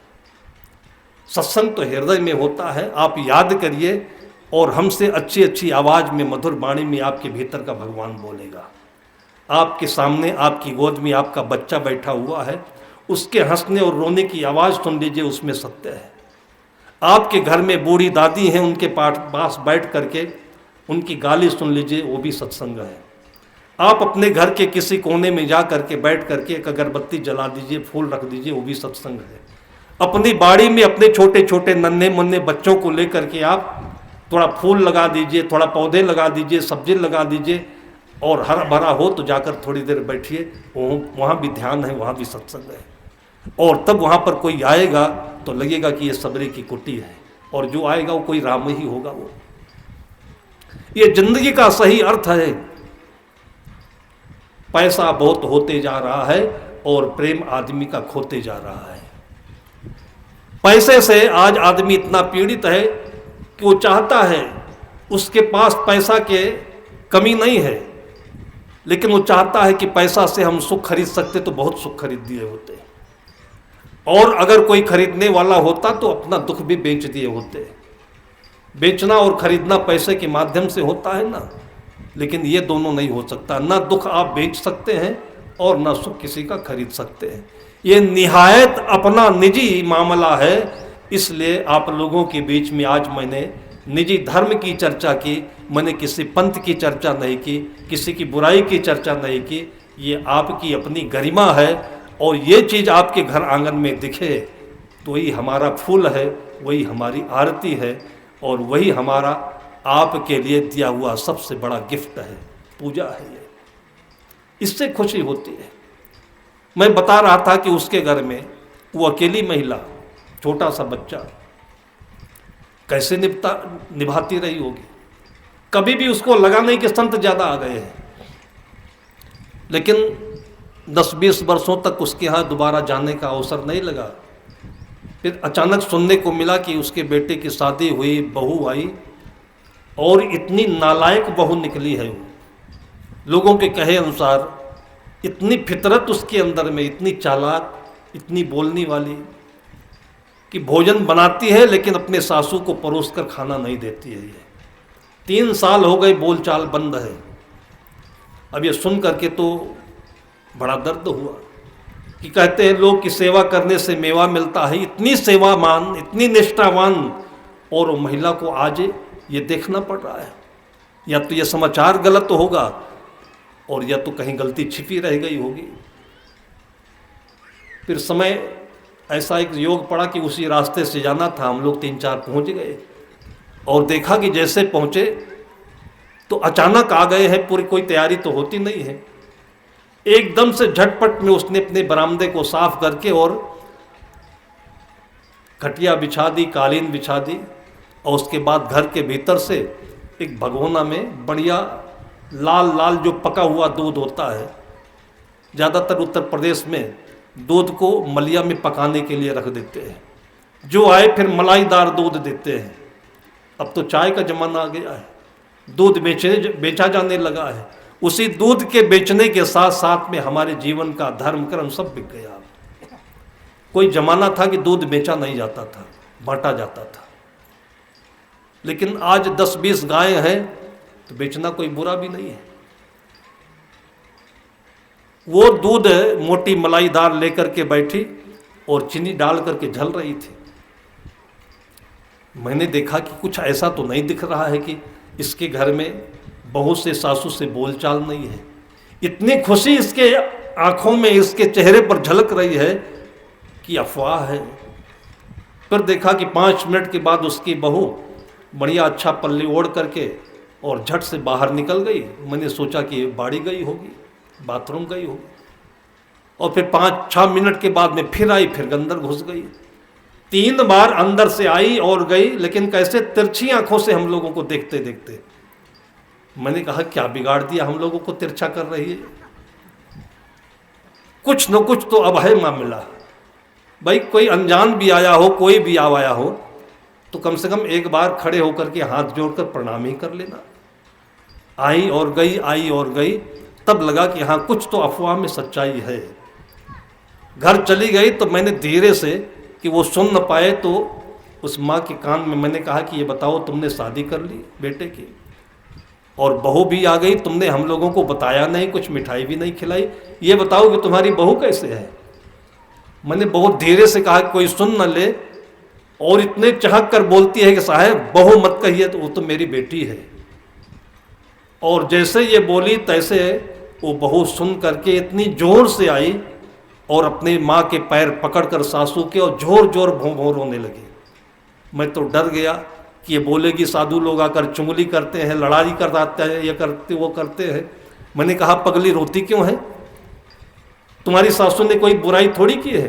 सत्संग तो हृदय में होता है, आप याद करिए, और हमसे अच्छी अच्छी आवाज में मधुर वाणी में आपके भीतर का भगवान बोलेगा। आपके सामने आपकी गोद में आपका बच्चा बैठा हुआ है, उसके हंसने और रोने की आवाज़ सुन लीजिए, उसमें सत्य है। आपके घर में बूढ़ी दादी हैं, उनके पास बैठ करके उनकी गाली सुन लीजिए, वो भी सत्संग है। आप अपने घर के किसी कोने में जा करके बैठ करके एक अगरबत्ती जला दीजिए, फूल रख दीजिए, वो भी सत्संग है। अपनी बाड़ी में अपने छोटे छोटे नन्हे मुन्ने बच्चों को लेकर के आप थोड़ा फूल लगा दीजिए, थोड़ा पौधे लगा दीजिए, सब्जी लगा दीजिए, और हरा भरा हो तो जाकर थोड़ी देर बैठिए, वहाँ भी ध्यान है, वहाँ भी सत्संग है। और तब वहाँ पर कोई आएगा तो लगेगा कि ये सबरी की कुटी है, और जो आएगा वो कोई राम ही होगा। वो ये जिंदगी का सही अर्थ है। पैसा बहुत होते जा रहा है और प्रेम आदमी का खोते जा रहा है। पैसे से आज आदमी इतना पीड़ित है कि वो चाहता है, उसके पास पैसा के कमी नहीं है, लेकिन वो चाहता है कि पैसा से हम सुख खरीद सकते तो बहुत सुख खरीद दिए होते, और अगर कोई खरीदने वाला होता तो अपना दुख भी बेच दिए होते। बेचना और खरीदना पैसे के माध्यम से होता है ना, लेकिन ये दोनों नहीं हो सकता। ना दुख आप बेच सकते हैं और ना सुख किसी का खरीद सकते हैं। ये निहायत अपना निजी मामला है। इसलिए आप लोगों के बीच में आज मैंने निजी धर्म की चर्चा की, मैंने किसी पंथ की चर्चा नहीं की, किसी की बुराई की चर्चा नहीं की। ये आपकी अपनी गरिमा है, और ये चीज़ आपके घर आंगन में दिखे तो वही हमारा फूल है, वही हमारी आरती है, और वही हमारा आपके लिए दिया हुआ सबसे बड़ा गिफ्ट है, पूजा है। ये इससे खुशी होती है। मैं बता रहा था कि उसके घर में वो अकेली महिला, छोटा सा बच्चा, कैसे निभाती रही होगी। कभी भी उसको लगा नहीं कि संत ज़्यादा आ गए हैं, लेकिन 10-20 वर्षों तक उसके यहाँ दोबारा जाने का अवसर नहीं लगा। फिर अचानक सुनने को मिला कि उसके बेटे की शादी हुई, बहू आई, और इतनी नालायक बहू निकली है वो। लोगों के कहे अनुसार इतनी फितरत उसके अंदर में, इतनी चालाक, इतनी बोलने वाली, कि भोजन बनाती है लेकिन अपने सासू को परोस कर खाना नहीं देती है। ये 3 साल हो गए बोलचाल बंद है। अब ये सुन करके तो बड़ा दर्द हुआ कि कहते हैं लोग कि सेवा करने से मेवा मिलता है। इतनी सेवामान, इतनी निष्ठावान, और वो महिला को आज ये देखना पड़ रहा है। या तो ये समाचार गलत होगा और या तो कहीं गलती छिपी रह गई होगी। फिर समय ऐसा एक योग पड़ा कि उसी रास्ते से जाना था। हम लोग 3-4 पहुंच गए और देखा कि जैसे पहुंचे तो अचानक आ गए हैं, पूरी कोई तैयारी तो होती नहीं है। एकदम से झटपट में उसने अपने बरामदे को साफ करके और खटिया बिछा दी, कालीन बिछा दी, और उसके बाद घर के भीतर से एक भगोना में बढ़िया लाल लाल जो पका हुआ दूध होता है, ज़्यादातर उत्तर प्रदेश में दूध को मलिया में पकाने के लिए रख देते हैं। जो आए फिर मलाईदार दूध देते हैं। अब तो चाय का ज़माना आ गया है, दूध बेचा जाने लगा है। उसी दूध के बेचने के साथ साथ में हमारे जीवन का धर्म कर्म सब बिक गया। कोई ज़माना था कि दूध बेचा नहीं जाता था, बांटा जाता था। लेकिन आज 10-20 गायें हैं तो बेचना कोई बुरा भी नहीं है। वो दूध मोटी मलाईदार लेकर के बैठी और चीनी डाल करके झल रही थी। मैंने देखा कि कुछ ऐसा तो नहीं दिख रहा है कि इसके घर में बहू से, सासू से बोलचाल नहीं है। इतनी खुशी इसके आंखों में, इसके चेहरे पर झलक रही है कि अफवाह है। फिर देखा कि 5 मिनट के बाद उसकी बहू बढ़िया अच्छा पल्ली ओढ़ करके और झट से बाहर निकल गई। मैंने सोचा कि बाड़ी गई होगी, बाथरूम गई होगी, और फिर 5-6 मिनट के बाद में फिर आई, फिर अंदर घुस गई। 3 बार अंदर से आई और गई, लेकिन कैसे तिरछी आंखों से हम लोगों को देखते देखते। मैंने कहा क्या बिगाड़ दिया, हम लोगों को तिरछा कर रही है। कुछ न कुछ तो अब है मामला। भाई कोई अनजान भी आया हो, कोई भी आया हो, तो कम से कम एक बार खड़े होकर के हाथ जोड़कर प्रणाम ही कर लेना। आई और गई, आई और गई, तब लगा कि हाँ कुछ तो अफवाह में सच्चाई है। घर चली गई तो मैंने धीरे से, कि वो सुन न पाए, तो उस माँ के कान में मैंने कहा कि ये बताओ तुमने शादी कर ली बेटे की, और बहू भी आ गई, तुमने हम लोगों को बताया नहीं, कुछ मिठाई भी नहीं खिलाई, ये बताओ कि तुम्हारी बहू कैसे है। मैंने बहुत धीरे से कहा कि कोई सुन न ले, और इतने चहक कर बोलती है कि साहब बहू मत कहिए, तो वो तो मेरी बेटी है। और जैसे ये बोली तैसे वो बहू सुन करके इतनी जोर से आई और अपने माँ के पैर पकड़कर सासू के और जोर जोर भों भों रोने लगी। मैं तो डर गया कि ये बोलेगी साधु लोग आकर चुंगली करते हैं, लड़ाई कराते हैं, ये करते वो करते हैं। मैंने कहा पगली रोती क्यों है, तुम्हारी सासू ने कोई बुराई थोड़ी की है।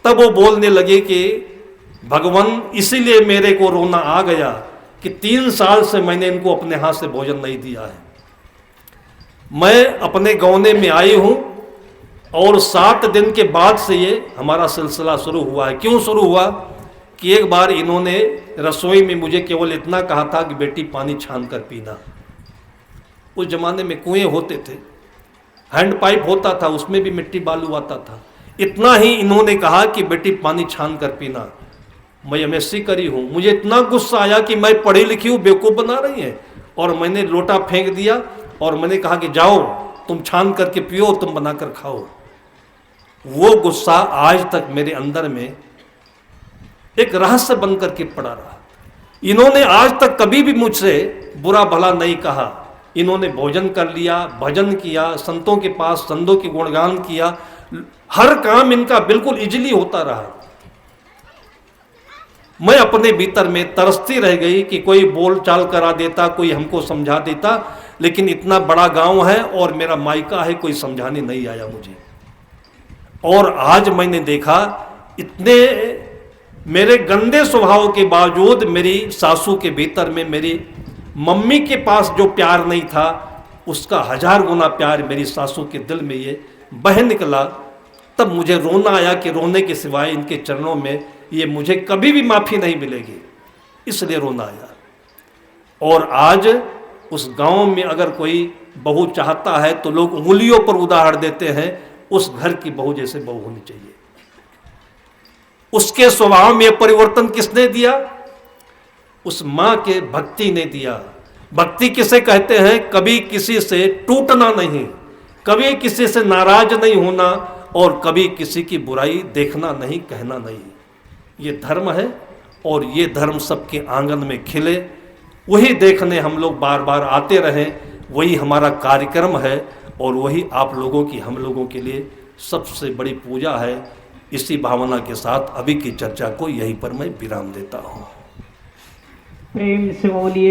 तब वो बोलने लगे कि भगवान इसीलिए मेरे को रोना आ गया कि 3 साल से मैंने इनको अपने हाथ से भोजन नहीं दिया है। मैं अपने गौने में आई हूँ और 7 दिन के बाद से ये हमारा सिलसिला शुरू हुआ है। क्यों शुरू हुआ कि एक बार इन्होंने रसोई में मुझे केवल इतना कहा था कि बेटी पानी छान कर पीना। उस जमाने में कुएं होते थे, हैंड पाइप होता था, उसमें भी मिट्टी बालू आता था। इतना ही इन्होंने कहा कि बेटी पानी छान कर पीना। मैं एमएससी करी हूँ, मुझे इतना गुस्सा आया कि मैं पढ़ी लिखी हूँ, बेवकूफ़ बना रही है, और मैंने लोटा फेंक दिया और मैंने कहा कि जाओ तुम छान करके पियो, तुम बनाकर खाओ। वो गुस्सा आज तक मेरे अंदर में एक रहस्य बन करके पड़ा रहा। इन्होंने आज तक कभी भी मुझसे बुरा भला नहीं कहा। इन्होंने भोजन कर लिया, भजन किया, संतों के पास संतों के गुणगान किया, हर काम इनका बिल्कुल इजली होता रहा। मैं अपने भीतर में तरसती रह गई कि कोई बोल चाल करा देता, कोई हमको समझा देता, लेकिन इतना बड़ा गांव है और मेरा मायका है, कोई समझाने नहीं आया मुझे। और आज मैंने देखा इतने मेरे गंदे स्वभाव के बावजूद मेरी सासू के भीतर में, मेरी मम्मी के पास जो प्यार नहीं था, उसका 1000 गुना प्यार मेरी सासू के दिल में ये बह निकला। तब मुझे रोना आया कि रोने के सिवाय इनके चरणों में ये मुझे कभी भी माफ़ी नहीं मिलेगी, इसलिए रोना आया। और आज उस गांव में अगर कोई बहू चाहता है तो लोग उंगलियों पर उदाहरण देते हैं, उस घर की बहू जैसे बहू होनी चाहिए। उसके स्वभाव में परिवर्तन किसने दिया? उस माँ के भक्ति ने दिया। भक्ति किसे कहते हैं? कभी किसी से टूटना नहीं, कभी किसी से नाराज नहीं होना और कभी किसी की बुराई देखना नहीं, कहना नहीं। ये धर्म है और ये धर्म सबके आंगन में खिले, वही देखने हम लोग बार बार आते रहें, वही हमारा कार्यक्रम है और वही आप लोगों की, हम लोगों के लिए सबसे बड़ी पूजा है। इसी भावना के साथ अभी की चर्चा को यहीं पर मैं विराम देता हूँ। प्रेम से बोलिए।